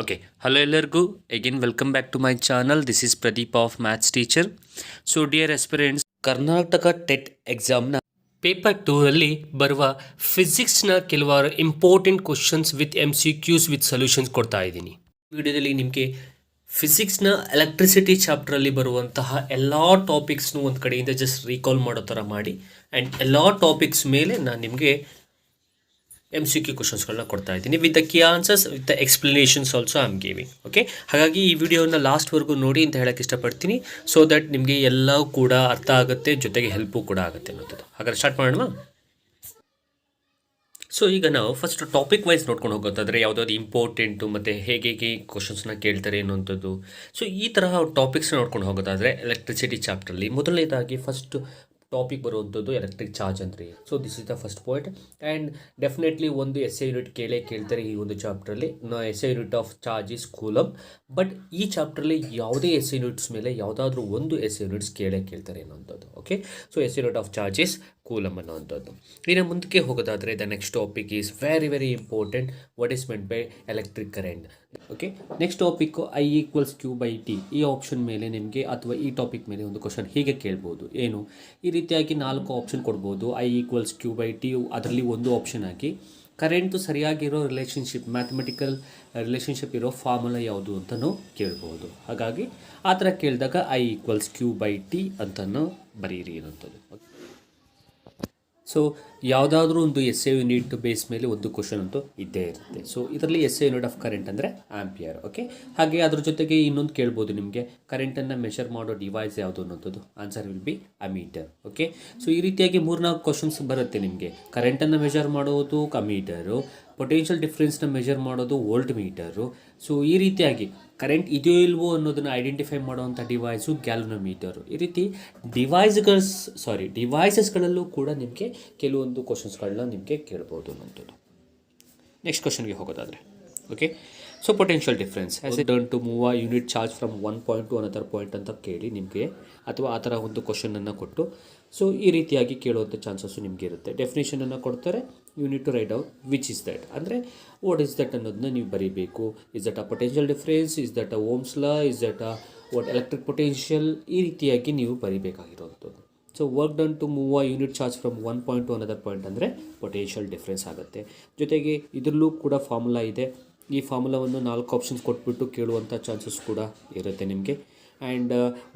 Okay, hello ಎಲ್ಲರಿಗೂ again welcome back to my channel. This is Pradeep of Maths Teacher. So dear aspirants, Karnataka TET ಎಕ್ಸಾಮ್ನ paper 2ರಲ್ಲಿ ಬರುವ ಫಿಸಿಕ್ಸ್ನ ಕೆಲವಾರು important questions with MCQs with solutions ಕೊಡ್ತಾ ಇದ್ದೀನಿ. ವಿಡಿಯೋದಲ್ಲಿ ನಿಮಗೆ ಫಿಸಿಕ್ಸ್ನ ಎಲೆಕ್ಟ್ರಿಸಿಟಿ ಚಾಪ್ಟ್ರಲ್ಲಿ ಬರುವಂತಹ ಎಲ್ಲ ಟಾಪಿಕ್ಸ್ನು ಒಂದು ಕಡೆಯಿಂದ ಜಸ್ಟ್ ರೀಕಾಲ್ ಮಾಡೋ ಥರ ಮಾಡಿ ಆ್ಯಂಡ್ ಎಲ್ಲ ಟಾಪಿಕ್ಸ್ ಮೇಲೆ ನಾನು ನಿಮಗೆ MCQ ಕ್ವಶನ್ಸ್ಗಳನ್ನ ಕೊಡ್ತಾ ಇದ್ದೀನಿ with the key answers with the explanations also I am giving. Okay, ಹಾಗಾಗಿ ಈ ವಿಡಿಯೋನ ಲಾಸ್ಟ್ವರೆಗೂ ನೋಡಿ ಅಂತ ಹೇಳಕ್ಕೆ ಇಷ್ಟಪಡ್ತೀನಿ, ಸೊ ದಟ್ ನಿಮಗೆ ಎಲ್ಲವೂ ಕೂಡ ಅರ್ಥ ಆಗುತ್ತೆ, ಜೊತೆಗೆ ಹೆಲ್ಪು ಕೂಡ ಆಗುತ್ತೆ ಅನ್ನೋದು. ಹಾಗಾದ್ರೆ ಸ್ಟಾರ್ಟ್ ಮಾಡೋಣ. ಸೊ ಈಗ ನಾವು ಫಸ್ಟ್ ಟಾಪಿಕ್ ವೈಸ್ ನೋಡ್ಕೊಂಡು ಹೋಗೋದಾದರೆ ಯಾವುದಾದ್ರು ಇಂಪಾರ್ಟೆಂಟು ಮತ್ತು ಹೇಗೆ ಕ್ವಶನ್ಸ್ನ ಕೇಳ್ತಾರೆ ಅನ್ನೋಂಥದ್ದು. ಸೊ ಈ ತರಹ ಟಾಪಿಕ್ಸ್ನ ನೋಡ್ಕೊಂಡು ಹೋಗೋದಾದರೆ ಎಲೆಕ್ಟ್ರಿಸಿಟಿ ಚಾಪ್ಟ್ರಲ್ಲಿ ಮೊದಲನೇದಾಗಿ ಫಸ್ಟ್ ಟಾಪಿಕ್ ಬರುವಂಥದ್ದು ಎಲೆಕ್ಟ್ರಿಕ್ ಚಾರ್ಜ್ ಅಂದರೆ. So this is the first point and definitely ಒಂದು SI ಯೂನಿಟ್ ಕೇಳ್ತಾರೆ ಈ ಒಂದು ಚಾಪ್ಟ್ರಲ್ಲಿ. SI unit of charge is coulomb. But ಈ ಚಾಪ್ಟ್ರಲ್ಲಿ ಯಾವುದೇ SI ಯೂನಿಟ್ಸ್ ಮೇಲೆ ಯಾವುದಾದ್ರೂ ಒಂದು SI ಯೂನಿಟ್ಸ್ ಕೇಳ್ತಾರೆ ಅನ್ನೋಂಥದ್ದು. Okay, so SI unit of charge is coulomb ಅನ್ನೋವಂಥದ್ದು. ಇನ್ನು ಮುಂದಕ್ಕೆ ಹೋಗೋದಾದರೆ the next topic is very important, what is meant by electric current. Okay, next topic I = Q/T. ಈ ಆಪ್ಷನ್ ಮೇಲೆ ನಿಮಗೆ ಅಥವಾ ಈ ಟಾಪಿಕ್ ಮೇಲೆ ಒಂದು ಕ್ವಶನ್ ಹೀಗೆ ಕೇಳ್ಬೋದು. ಏನು, ಈ ರೀತಿಯಾಗಿ 4 ಆಪ್ಷನ್ ಕೊಡ್ಬೋದು. I = Q/T, ಅದರಲ್ಲಿ ಒಂದು ಆಪ್ಷನ್ ಹಾಕಿ ಕರೆಂಟು ಸರಿಯಾಗಿರೋ ರಿಲೇಷನ್ಶಿಪ್, ಮ್ಯಾಥಮೆಟಿಕಲ್ ರಿಲೇಷನ್ಶಿಪ್ ಇರೋ ಫಾರ್ಮುಲಾ ಯಾವುದು ಅಂತಲೂ ಕೇಳ್ಬೋದು. ಹಾಗಾಗಿ ಆ ಥರ ಕೇಳಿದಾಗ I = Q/T ಅಂತಲೂ ಬರೀರಿ ಅನ್ನೋಂಥದ್ದು. ಸೊ ಯಾವುದಾದ್ರೂ ಒಂದು SI ಯೂನಿಟ್ ಬೇಸ್ ಮೇಲೆ ಒಂದು ಕ್ವಶನ್ ಅಂತೂ ಇದ್ದೇ ಇರುತ್ತೆ. ಸೊ ಇದರಲ್ಲಿ SI ಯೂನಿಟ್ ಆಫ್ ಕರೆಂಟ್ ಅಂದರೆ ಆಂಪಿಯರ್. ಓಕೆ, ಹಾಗೆ ಅದ್ರ ಜೊತೆಗೆ ಇನ್ನೊಂದು ಕೇಳ್ಬೋದು ನಿಮಗೆ, ಕರೆಂಟನ್ನು ಮೆಷರ್ ಮಾಡೋ ಡಿವೈಸ್ ಯಾವುದು ಅನ್ನೋದು. Answer will B ammeter. Okay, so ಈ ರೀತಿಯಾಗಿ 3-4 ಕ್ವಶನ್ಸ್ ಬರುತ್ತೆ ನಿಮಗೆ. ಕರೆಂಟನ್ನು ಮೆಷರ್ ಮಾಡೋದು ಅಮೀಟರು, ಪೊಟೆನ್ಷಿಯಲ್ ಡಿಫ್ರೆನ್ಸ್ನ ಮೆಷರ್ ಮಾಡೋದು ವೋಲ್ಟ್ ಮೀಟರು. ಸೊ ಈ ರೀತಿಯಾಗಿ ಕರೆಂಟ್ ಇದೆಯೋ ಇಲ್ವೋ ಅನ್ನೋದನ್ನು ಐಡೆಂಟಿಫೈ ಮಾಡುವಂಥ ಡಿವೈಸು ಗ್ಯಾಲ್ವನೋಮೀಟರು. ಈ ರೀತಿ ಡಿವೈಸಸ್ಗಳಲ್ಲೂ ಕೂಡ ನಿಮಗೆ ಕೆಲವೊಂದು ಕ್ವಶನ್ಸ್ಗಳನ್ನ ನಿಮಗೆ ಕೇಳ್ಬೋದು ಅನ್ನೋಂಥದ್ದು. ನೆಕ್ಸ್ಟ್ ಕ್ವಶನ್ಗೆ ಹೋಗೋದಾದರೆ, okay, so potential difference as a turn to move a unit charge from one point to another point ಅಂತ ಕೇಳಿ ನಿಮಗೆ, ಅಥವಾ ಆ ಥರ ಒಂದು ಕ್ವಶನನ್ನು ಕೊಟ್ಟು ಸೊ ಈ ರೀತಿಯಾಗಿ ಕೇಳುವಂಥ ಚಾನ್ಸಸ್ಸು ನಿಮಗೆ ಇರುತ್ತೆ. ಡೆಫಿನೇಷನನ್ನು ಕೊಡ್ತಾರೆ, you need to write out which is that, ಅಂದರೆ ವಾಟ್ ಇಸ್ ದಟ್ ಅನ್ನೋದನ್ನ ನೀವು ಬರೀಬೇಕು. Is that a potential difference, is that a Ohm's law, is that a watt electric potential, ಈ ರೀತಿಯಾಗಿ ನೀವು ಬರೀಬೇಕಾಗಿರೋವಂಥದ್ದು. So work done to move a unit charge from one point to another point ಅಂದರೆ potential difference ಆಗುತ್ತೆ. ಜೊತೆಗೆ ಇದರಲ್ಲೂ ಕೂಡ formula ಇದೆ. ಈ ಫಾರ್ಮುಲಾವನ್ನು 4 ಆಪ್ಷನ್ಸ್ ಕೊಟ್ಬಿಟ್ಟು ಕೇಳುವಂಥ ಚಾನ್ಸಸ್ ಕೂಡ ಇರುತ್ತೆ ನಿಮಗೆ. ಆ್ಯಂಡ್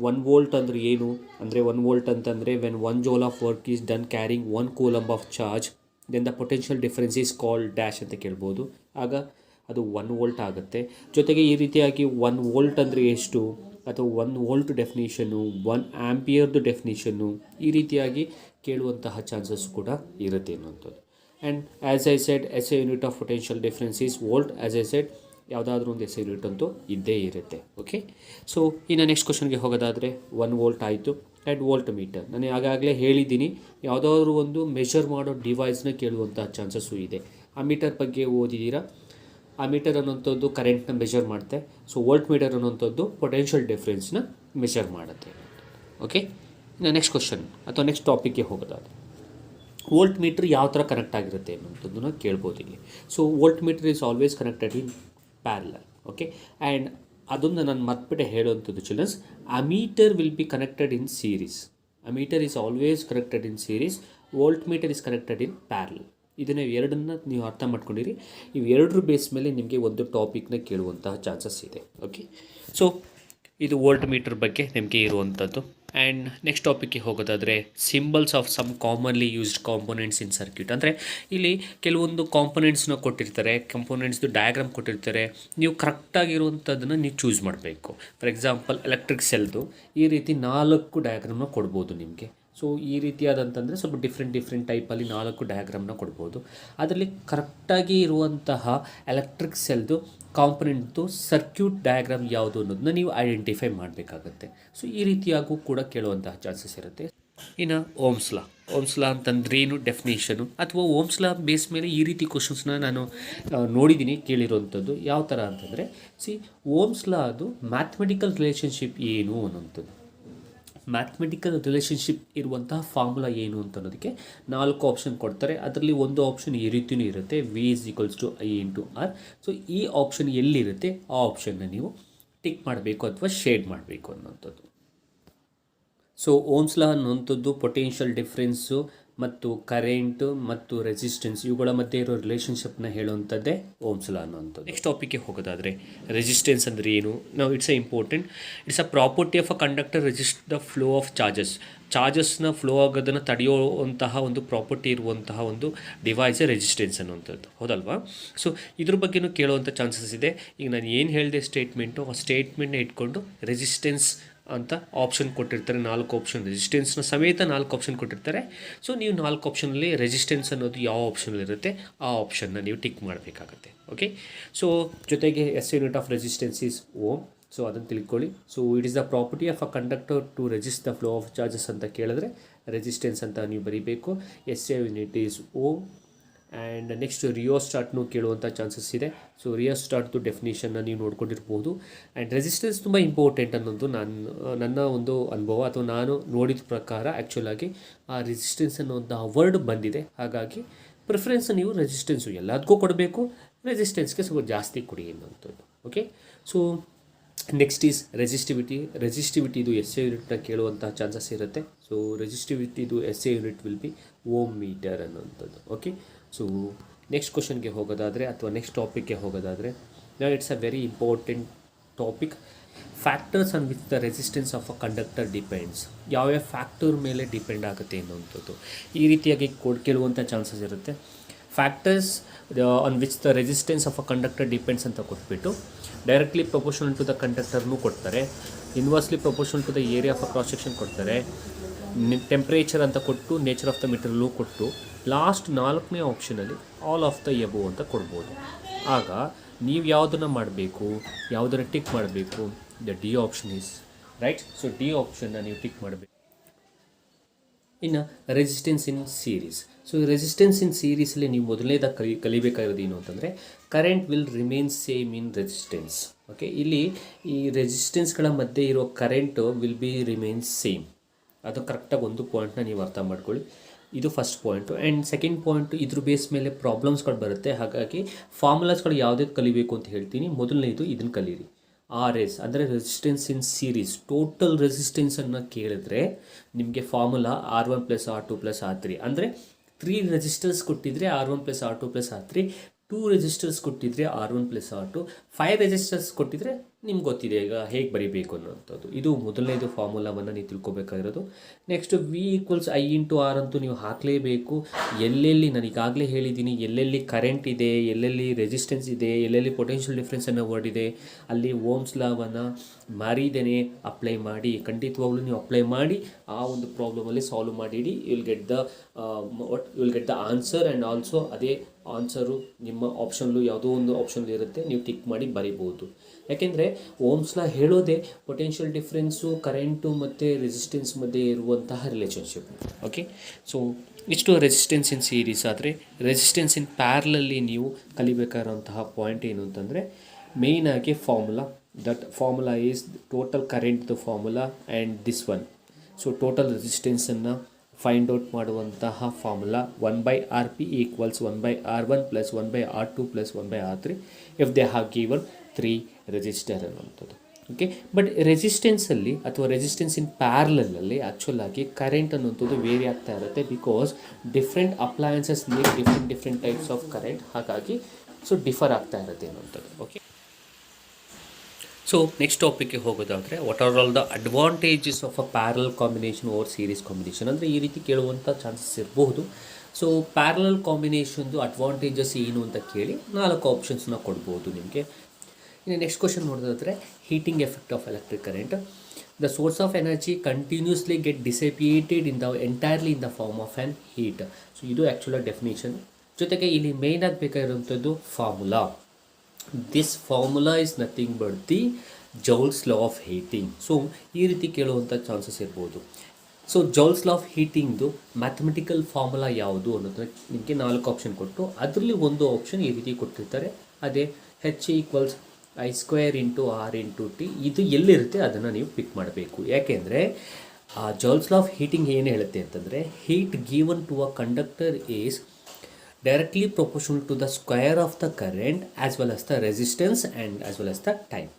1 ವೋಲ್ಟ್ ಅಂದರೆ ಏನು ಅಂದರೆ, 1 ವೋಲ್ಟ್ ಅಂತಂದರೆ when 1 joule of work is done carrying 1 coulomb of charge then the potential difference is called dash ಅಂತ ಕೇಳ್ಬೋದು. ಆಗ ಅದು 1 ವೋಲ್ಟ್ ಆಗುತ್ತೆ. ಜೊತೆಗೆ ಈ ರೀತಿಯಾಗಿ 1 ವೋಲ್ಟ್ ಅಂದರೆ ಎಷ್ಟು, ಅಥವಾ 1 ವೋಲ್ಟ್ ಡೆಫಿನಿಷನ್ನು, 1 ಆಂಪಿಯರ್ದು ಡೆಫಿನಿಷನ್ನು, ಈ ರೀತಿಯಾಗಿ ಕೇಳುವಂತಹ ಚಾನ್ಸಸ್ ಕೂಡ ಇರುತ್ತೆ ಅನ್ನುವಂಥದ್ದು. And as I said SI unit of potential difference is volt. As I said ಯಾವುದಾದ್ರೂ ಒಂದು SI ಯೂನಿಟ್ ಅಂತೂ ಇದ್ದೇ ಇರುತ್ತೆ. ಓಕೆ, ಸೊ ಇನ್ನು ನೆಕ್ಸ್ಟ್ ಕ್ವಶನ್ಗೆ ಹೋಗೋದಾದರೆ 1 ವೋಲ್ಟ್ ಆಯಿತು. ಆ್ಯಂಡ್ ವೋಲ್ಟ್ ಮೀಟರ್ ನಾನು ಆಗಾಗಲೇ ಹೇಳಿದ್ದೀನಿ, ಯಾವುದಾದ್ರೂ ಒಂದು ಮೆಷರ್ ಮಾಡೋ ಡಿವೈಸ್ನ ಕೇಳುವಂಥ ಚಾನ್ಸಸ್ಸು ಇದೆ. ಆ ಮೀಟರ್ ಬಗ್ಗೆ ಓದಿದ್ದೀರಾ. ಆ ಮೀಟರ್ ಅನ್ನೋಂಥದ್ದು ಕರೆಂಟ್ನ ಮೆಷರ್ ಮಾಡುತ್ತೆ. ಸೊ ವೋಲ್ಟ್ ಮೀಟರ್ ಅನ್ನೋಂಥದ್ದು ಪೊಟೆನ್ಷಿಯಲ್ ಡಿಫ್ರೆನ್ಸ್ನ ಮೆಷರ್ ಮಾಡುತ್ತೆ. ಓಕೆ, ಇನ್ನು ನೆಕ್ಸ್ಟ್ ಕ್ವಶನ್ ಅಥವಾ ನೆಕ್ಸ್ಟ್ ಟಾಪಿಕ್ಗೆ ಹೋಗೋದಾದರೆ, ವೋಲ್ಟ್ ಮೀಟ್ರ್ ಯಾವ ಥರ ಕನೆಕ್ಟ್ ಆಗಿರುತ್ತೆ ಅನ್ನೋಂಥದ್ದನ್ನು ಕೇಳ್ಬೋದು ಇಲ್ಲಿ. So volt meter is always connected in parallel. Okay, and ಅದನ್ನು ನಾನು ಮರ್ತ್ಬಿಟ್ಟೆ ಹೇಳುವಂಥದ್ದು childrens, ammeter will be connected in series. Ammeter is always connected in series, volt meter is connected in parallel. ಇದನ್ನು ಎರಡನ್ನ ನೀವು ಅರ್ಥ ಮಾಡ್ಕೊಂಡಿರಿ. ಇವೆರಡರ ಬೇಸ್ ಮೇಲೆ ನಿಮಗೆ ಒಂದು ಟಾಪಿಕ್ನ ಕೇಳುವಂತಹ ಚಾನ್ಸಸ್ ಇದೆ. ಓಕೆ, ಸೊ ಇದು ವೋಲ್ಟ್ ಮೀಟರ್ ಬಗ್ಗೆ ನಿಮಗೆ ಇರುವಂಥದ್ದು. ಆ್ಯಂಡ್ ನೆಕ್ಸ್ಟ್ ಟಾಪಿಕ್ಗೆ ಹೋಗೋದಾದರೆ, symbols of some commonly used components in circuit. ಅಂದರೆ ಇಲ್ಲಿ ಕೆಲವೊಂದು ಕಾಂಪೊನೆಂಟ್ಸ್ನ ಕೊಟ್ಟಿರ್ತಾರೆ, ಕಾಂಪೊನೆಂಟ್ಸ್ದು ಡಯಾಗ್ರಾಮ್ ಕೊಟ್ಟಿರ್ತಾರೆ, ನೀವು ಕರೆಕ್ಟಾಗಿರುವಂಥದ್ದನ್ನು ನೀವು ಚೂಸ್ ಮಾಡಬೇಕು. ಫಾರ್ ಎಕ್ಸಾಂಪಲ್ ಎಲೆಕ್ಟ್ರಿಕ್ ಸೆಲ್ದು ಈ ರೀತಿ 4 ಡಯಾಗ್ರಾಮ್ನ ಕೊಡ್ಬೋದು ನಿಮಗೆ. ಸೊ ಈ ರೀತಿಯಾದಂತಂದರೆ ಸ್ವಲ್ಪ ಡಿಫ್ರೆಂಟ್ ಟೈಪಲ್ಲಿ 4 ಡಯಾಗ್ರಾಮ್ನ ಕೊಡ್ಬೋದು. ಅದರಲ್ಲಿ ಕರೆಕ್ಟಾಗಿ ಇರುವಂತಹ ಎಲೆಕ್ಟ್ರಿಕ್ ಸೆಲ್ದು ಕಾಂಪೊನೆಂಟ್ದು ಸರ್ಕ್ಯೂಟ್ ಡಯಾಗ್ರಾಮ್ ಯಾವುದು ಅನ್ನೋದನ್ನ ನೀವು ಐಡೆಂಟಿಫೈ ಮಾಡಬೇಕಾಗತ್ತೆ. ಸೊ ಈ ರೀತಿಯಾಗೂ ಕೂಡ ಕೇಳುವಂತಹ ಚಾನ್ಸಸ್ ಇರುತ್ತೆ. ಇನ್ನು ಓಮ್ಸ್ ಲಾ ಅಂತಂದ್ರೇನು ಡೆಫಿನೇಷನು, ಅಥವಾ ಓಮ್ಸ್ ಲಾ ಬೇಸ್ ಮೇಲೆ ಈ ರೀತಿ ಕ್ವಶನ್ಸ್ನ ನಾನು ನೋಡಿದ್ದೀನಿ, ಕೇಳಿರೋವಂಥದ್ದು. ಯಾವ ಥರ ಅಂತಂದರೆ, ಓಮ್ಸ್ ಲಾ ಅದು ಮ್ಯಾಥಮೆಟಿಕಲ್ ರಿಲೇಷನ್ಶಿಪ್ ಏನು ಅನ್ನೋಂಥದ್ದು. ಮ್ಯಾಥಮೆಟಿಕಲ್ ರಿಲೇಷನ್ಶಿಪ್ ಇರುವಂತಹ ಫಾರ್ಮುಲಾ ಏನು ಅಂತ ಅನ್ನೋದಕ್ಕೆ 4 ಆಪ್ಷನ್ ಕೊಡ್ತಾರೆ. ಅದರಲ್ಲಿ ಒಂದು ಆಪ್ಷನ್ ಈ ರೀತಿಯೂ ಇರುತ್ತೆ, V=I/R. ಸೊ ಈ ಆಪ್ಷನ್ ಎಲ್ಲಿರುತ್ತೆ ಆ ಆಪ್ಷನ್ನ ನೀವು ಟಿಕ್ ಮಾಡಬೇಕು ಅಥವಾ ಶೇಡ್ ಮಾಡಬೇಕು ಅನ್ನೋಂಥದ್ದು. ಸೊ ಓಮ್ಸ್ ಲಾ ಅನ್ನುವಂಥದ್ದು ಪೊಟೆನ್ಷಿಯಲ್ ಡಿಫ್ರೆನ್ಸು ಮತ್ತು ಕರೆಂಟ್ ಮತ್ತು ರೆಸಿಸ್ಟೆನ್ಸ್ ಇವುಗಳ ಮಧ್ಯೆ ಇರೋ ರಿಲೇಷನ್ಶಿಪ್ನ ಹೇಳುವಂಥದ್ದೇ ಓಮ್ಸ್ ಲಾ ಅನ್ನುವಂಥದ್ದು. ನೆಕ್ಸ್ಟ್ ಟಾಪಿಕ್ಗೆ ಹೋಗೋದಾದರೆ ರೆಸಿಸ್ಟೆನ್ಸ್ ಅಂದರೆ ಏನು? ನಾವು it's important. It's a property of a conductor resist the flow of ಚಾರ್ಜಸ್ನ ಫ್ಲೋ ಆಗೋದನ್ನು ತಡೆಯುವಂತಹ ಒಂದು ಪ್ರಾಪರ್ಟಿ ಇರುವಂತಹ ಒಂದು ಡಿವೈಸೇ ರೆಸಿಸ್ಟೆನ್ಸ್ ಅನ್ನುವಂಥದ್ದು, ಹೌದಲ್ವಾ? ಸೊ ಇದ್ರ ಬಗ್ಗೆನೂ ಕೇಳುವಂಥ ಚಾನ್ಸಸ್ ಇದೆ. ಈಗ ನಾನು ಏನು ಹೇಳಿದೆ ಸ್ಟೇಟ್ಮೆಂಟು, ಆ ಸ್ಟೇಟ್ಮೆಂಟ್ನ ಇಟ್ಕೊಂಡು ರೆಸಿಸ್ಟೆನ್ಸ್ ಅಂತ ಆಪ್ಷನ್ ಕೊಟ್ಟಿರ್ತಾರೆ, 4 ಆಪ್ಷನ್, ರೆಸಿಸ್ಟೆನ್ಸ್ನ ಸಮೇತ 4 ಆಪ್ಷನ್ ಕೊಟ್ಟಿರ್ತಾರೆ. ಸೊ ನೀವು 4 ಆಪ್ಷನಲ್ಲಿ ರೆಸಿಸ್ಟೆನ್ಸ್ ಅನ್ನೋದು ಯಾವ ಆಪ್ಷನಲ್ಲಿರುತ್ತೆ ಆ ಆಪ್ಷನ್ನ ನೀವು ಟಿಕ್ ಮಾಡಬೇಕಾಗತ್ತೆ. ಓಕೆ, ಸೊ ಜೊತೆಗೆ SI of resistance is ohm. So ಅದನ್ನು ತಿಳ್ಕೊಳ್ಳಿ. So it is the property of a conductor to resist the flow of charges ಅಂತ ಕೇಳಿದ್ರೆ ರೆಸಿಸ್ಟೆನ್ಸ್ ಅಂತ ನೀವು ಬರೀಬೇಕು. SI is ohm. And next ರಿಯೋಸ್ಟಾರ್ಟ್ನು ಕೇಳುವಂಥ ಚಾನ್ಸಸ್ ಇದೆ. ಸೊ ರಿಯೋಸ್ಟಾರ್ಟ್ದು ಡೆಫಿನೇಷನ್ನ ನೀವು ನೋಡ್ಕೊಂಡಿರ್ಬೋದು. ಆ್ಯಂಡ್ ರೆಸಿಸ್ಟೆನ್ಸ್ ತುಂಬ ಇಂಪಾರ್ಟೆಂಟ್ ಅನ್ನೋದು ನನ್ನ ಒಂದು ಅನುಭವ ಅಥವಾ ನಾನು ನೋಡಿದ ಪ್ರಕಾರ ಆ್ಯಕ್ಚುಲಾಗಿ ಆ ರೆಸಿಸ್ಟೆನ್ಸ್ ಅನ್ನೋಂಥ ವರ್ಡ್ ಬಂದಿದೆ. ಹಾಗಾಗಿ ಪ್ರಿಫರೆನ್ಸ್ ನೀವು ರೆಸಿಸ್ಟೆನ್ಸು ಎಲ್ಲದಕ್ಕೂ ಕೊಡಬೇಕು, ರೆಸಿಸ್ಟೆನ್ಸ್ಗೆ ಸ್ವಲ್ಪ ಜಾಸ್ತಿ ಕೊಡಿ ಅನ್ನೋಂಥದ್ದು. ಓಕೆ, ಸೊ ನೆಕ್ಸ್ಟ್ ಈಸ್ ರೆಸಿಸ್ಟಿವಿಟಿದು SI ಯೂನಿಟ್ನ ಕೇಳುವಂಥ ಚಾನ್ಸಸ್ ಇರುತ್ತೆ. ಸೊ ರೆಸಿಸ್ಟಿವಿಟಿದು SI unit will be ohm meter ಅನ್ನೋಂಥದ್ದು. ಓಕೆ, ಸೊ ನೆಕ್ಸ್ಟ್ ಕ್ವಶನ್ಗೆ ಹೋಗೋದಾದರೆ ಅಥವಾ ನೆಕ್ಸ್ಟ್ ಟಾಪಿಕ್ಗೆ ಹೋಗೋದಾದರೆ, it's a very important topic. Factors on which the resistance of a conductor depends. ಯಾವ್ಯಾವ ಫ್ಯಾಕ್ಟರ್ ಮೇಲೆ ಡಿಪೆಂಡ್ ಆಗುತ್ತೆ ಅನ್ನೋಂಥದ್ದು ಈ ರೀತಿಯಾಗಿ ಕೇಳುವಂಥ ಚಾನ್ಸಸ್ ಇರುತ್ತೆ. Factors on which the resistance of a conductor depends ಅಂತ ಕೊಟ್ಬಿಟ್ಟು ಡೈರೆಕ್ಟ್ಲಿ ಪ್ರಪೋರ್ಷನಲ್ ಟು ದ ಕಂಡಕ್ಟರ್ನೂ ಕೊಡ್ತಾರೆ, inversely proportional to the area of a cross section ಕೊಡ್ತಾರೆ, ಟೆಂಪ್ರೇಚರ್ ಅಂತ ಕೊಟ್ಟು ನೇಚರ್ ಆಫ್ ದ ಮೆಟೀರಿಯಲ್ಲು ಕೊಟ್ಟು ಲಾಸ್ಟ್ 4ನೇ ಆಪ್ಷನಲ್ಲಿ ಆಲ್ ಆಫ್ ದ ಎಬೋ ಅಂತ ಕೊಡ್ಬೋದು. ಆಗ ನೀವು ಯಾವುದನ್ನು ಮಾಡಬೇಕು, ಯಾವುದನ್ನು ಟಿಕ್ ಮಾಡಬೇಕು? The D option is right. So D ಆಪ್ಷನ್ನ ನೀವು ಟಿಕ್ ಮಾಡಬೇಕು. ಇನ್ನು resistance in series. So resistance in ಸೀರೀಸಲ್ಲಿ ನೀವು ಮೊದಲನೇದಾಗಿ ಕಲಿಬೇಕಾಗಿರೋದು ಏನು ಅಂತಂದರೆ current will remain same in resistance. Okay, ಇಲ್ಲಿ ಈ ರೆಸಿಸ್ಟೆನ್ಸ್ಗಳ ಮಧ್ಯೆ ಇರೋ current will be remain same. ಅದು ಕರೆಕ್ಟಾಗಿ ಒಂದು ಪಾಯಿಂಟ್ನ ನೀವು ಅರ್ಥ ಮಾಡ್ಕೊಳ್ಳಿ. ಇದು first point. And second point, ಇದ್ರ ಬೇಸ್ ಮೇಲೆ ಪ್ರಾಬ್ಲಮ್ಸ್ಗಳು ಬರುತ್ತೆ. ಹಾಗಾಗಿ ಫಾರ್ಮುಲಾಸ್ಗಳು ಯಾವುದೇ ಕಲಿಬೇಕು ಅಂತ ಹೇಳ್ತೀನಿ. ಮೊದಲನೇದು ಇದನ್ನು ಕಲೀರಿ. RS ಅಂದರೆ ರೆಸಿಸ್ಟೆನ್ಸ್ ಇನ್ ಸೀರೀಸ್. ಟೋಟಲ್ ರೆಸಿಸ್ಟೆನ್ಸನ್ನು ಕೇಳಿದ್ರೆ ನಿಮಗೆ ಫಾರ್ಮುಲಾ R1 + R2 + R3. ಅಂದರೆ 3 ರೆಸಿಸ್ಟರ್ಸ್ ಕೊಟ್ಟಿದ್ರೆ R1 + R2 + R3, 2 ರೆಸಿಸ್ಟರ್ಸ್ ಕೊಟ್ಟಿದ್ರೆ R1 + R2, 5 ರೆಸಿಸ್ಟರ್ಸ್ ಕೊಟ್ಟಿದ್ರೆ ನಿಮ್ಗೆ ಗೊತ್ತಿದೆ ಈಗ ಹೇಗೆ ಬರೀಬೇಕು ಅನ್ನೋಂಥದ್ದು. ಇದು ಮೊದಲನೇದು ಫಾರ್ಮುಲಾವನ್ನು ನೀವು ತಿಳ್ಕೊಬೇಕಾಗಿರೋದು. ನೆಕ್ಸ್ಟ್ V=I/R ಅಂತೂ ನೀವು ಹಾಕಲೇಬೇಕು. ಎಲ್ಲೆಲ್ಲಿ ನಾನು ಈಗಾಗಲೇ ಹೇಳಿದ್ದೀನಿ, ಎಲ್ಲೆಲ್ಲಿ ಕರೆಂಟ್ ಇದೆ, ಎಲ್ಲೆಲ್ಲಿ ರೆಸಿಸ್ಟೆನ್ಸ್ ಇದೆ, ಎಲ್ಲೆಲ್ಲಿ ಪೊಟೆನ್ಷಿಯಲ್ ಡಿಫ್ರೆನ್ಸ್ ಅನ್ನೋ ವರ್ಡ್ ಇದೆ, ಅಲ್ಲಿ ಓಮ್ಸ್ ಲಾವನ್ನು ಮಾರಿದೇನೆ ಅಪ್ಲೈ ಮಾಡಿ, ಖಂಡಿತವಾಗ್ಲೂ ನೀವು ಅಪ್ಲೈ ಮಾಡಿ ಆ ಒಂದು ಪ್ರಾಬ್ಲಮಲ್ಲಿ ಸಾಲ್ವ್ ಮಾಡಿಡಿ. You will get the answer. And also ಅದೇ ಆನ್ಸರು ನಿಮ್ಮ ಆಪ್ಷನ್ಲು ಯಾವುದೋ ಒಂದು ಆಪ್ಷನ್ಲು ಇರುತ್ತೆ, ನೀವು ಟಿಕ್ ಮಾಡಿ ಬರಿಬೋದು. ಯಾಕೆಂದರೆ ಓಮ್ಸ್ ಲಾ ಹೇಳೋದೇ ಪೊಟೆನ್ಷಿಯಲ್ ಡಿಫ್ರೆನ್ಸು, ಕರೆಂಟು ಮತ್ತು ರೆಸಿಸ್ಟೆನ್ಸ್ ಮಧ್ಯೆ ಇರುವಂತಹ ರಿಲೇಷನ್ಶಿಪ್. ಓಕೆ, ಸೊ ಇಷ್ಟು ರೆಸಿಸ್ಟೆನ್ಸ್ ಇನ್ ಸೀರೀಸ್. ಆದರೆ ರೆಸಿಸ್ಟೆನ್ಸ್ ಇನ್ ಪ್ಯಾರಲಲ್ಲಿ ನೀವು ಕಲಿಬೇಕಾಗಿರೋಂತಹ ಪಾಯಿಂಟ್ ಏನು ಅಂತಂದರೆ ಮೇಯ್ನಾಗಿ ದಟ್ ಫಾರ್ಮುಲಾ ಈಸ್ ಟೋಟಲ್ ಕರೆಂಟ್ದು formula and this one. So total ರೆಸಿಸ್ಟೆನ್ಸನ್ನು ಫೈಂಡ್ ಔಟ್ ಮಾಡುವಂತಹ formula 1/Rp = 1/R1 + 1/R2 + 1/R3 if they have given 3 resistor ಅನ್ನುವಂಥದ್ದು. ಓಕೆ, ಬಟ್ ರೆಸಿಸ್ಟೆನ್ಸಲ್ಲಿ ಅಥವಾ ರೆಸಿಸ್ಟೆನ್ಸ್ ಇನ್ ಪ್ಯಾರಲಲ್ಲಿ ಆ್ಯಕ್ಚುಲಾಗಿ ಕರೆಂಟ್ ಅನ್ನುವಂಥದ್ದು ವೇರಿ ಆಗ್ತಾ ಇರುತ್ತೆ. Because different appliances need different types of current. ಹಾಗಾಗಿ ಸೊ ಡಿಫರ್ ಆಗ್ತಾ ಇರುತ್ತೆ ಅನ್ನುವಂಥದ್ದು. ಓಕೆ, ಸೊ ನೆಕ್ಸ್ಟ್ ಟಾಪಿಕ್ಗೆ ಹೋಗೋದಾದರೆ what are all the advantages of a parallel combination over series combination ಅಂದರೆ ಈ ರೀತಿ ಕೇಳುವಂಥ ಚಾನ್ಸಸ್ ಇರಬಹುದು. ಸೊ ಪ್ಯಾರಲಲ್ ಕಾಂಬಿನೇಷನ್ದು ಅಡ್ವಾಂಟೇಜಸ್ ಏನು ಅಂತ ಕೇಳಿ 4 ಆಪ್ಷನ್ಸ್ನ ಕೊಡ್ಬೋದು ನಿಮಗೆ. ಇನ್ನು ನೆಕ್ಸ್ಟ್ ಕ್ವಶನ್ ನೋಡೋದಾದರೆ heating effect of electric current. The source of energy continuously get dissipated entirely in the form of an heat. So ಇದು ಆ್ಯಕ್ಚುಲಾಗಿ ಡೆಫಿನೇಷನ್. ಜೊತೆಗೆ ಇಲ್ಲಿ ಮೇಯ್ನ್ ಆಗಬೇಕಾಗಿರುವಂಥದ್ದು formula. This formula is nothing but the Joule's law of heating. So ಈ ರೀತಿ ಕೇಳುವಂಥ chances ಇರ್ಬೋದು. So Joule's law of ಹೀಟಿಂಗ್ದು ಮ್ಯಾಥಮೆಟಿಕಲ್ ಫಾರ್ಮುಲಾ ಯಾವುದು ಅನ್ನೋದನ್ನ ನಿಮಗೆ 4 ಆಪ್ಷನ್ ಕೊಟ್ಟು ಅದರಲ್ಲಿ ಒಂದು ಆಪ್ಷನ್ ಈ ರೀತಿ ಕೊಟ್ಟಿರ್ತಾರೆ, ಅದೇ H = I² × R × T. ಇದು ಎಲ್ಲಿರುತ್ತೆ ಅದನ್ನು ನೀವು ಪಿಕ್ ಮಾಡಬೇಕು. ಯಾಕೆಂದರೆ ಜೌಲ್ಸ್ ಲಾ ಆಫ್ ಹೀಟಿಂಗ್ ಏನು ಹೇಳುತ್ತೆ ಅಂತಂದರೆ, heat given to a conductor is directly proportional to the square of the current as well as the resistance and as well as the time.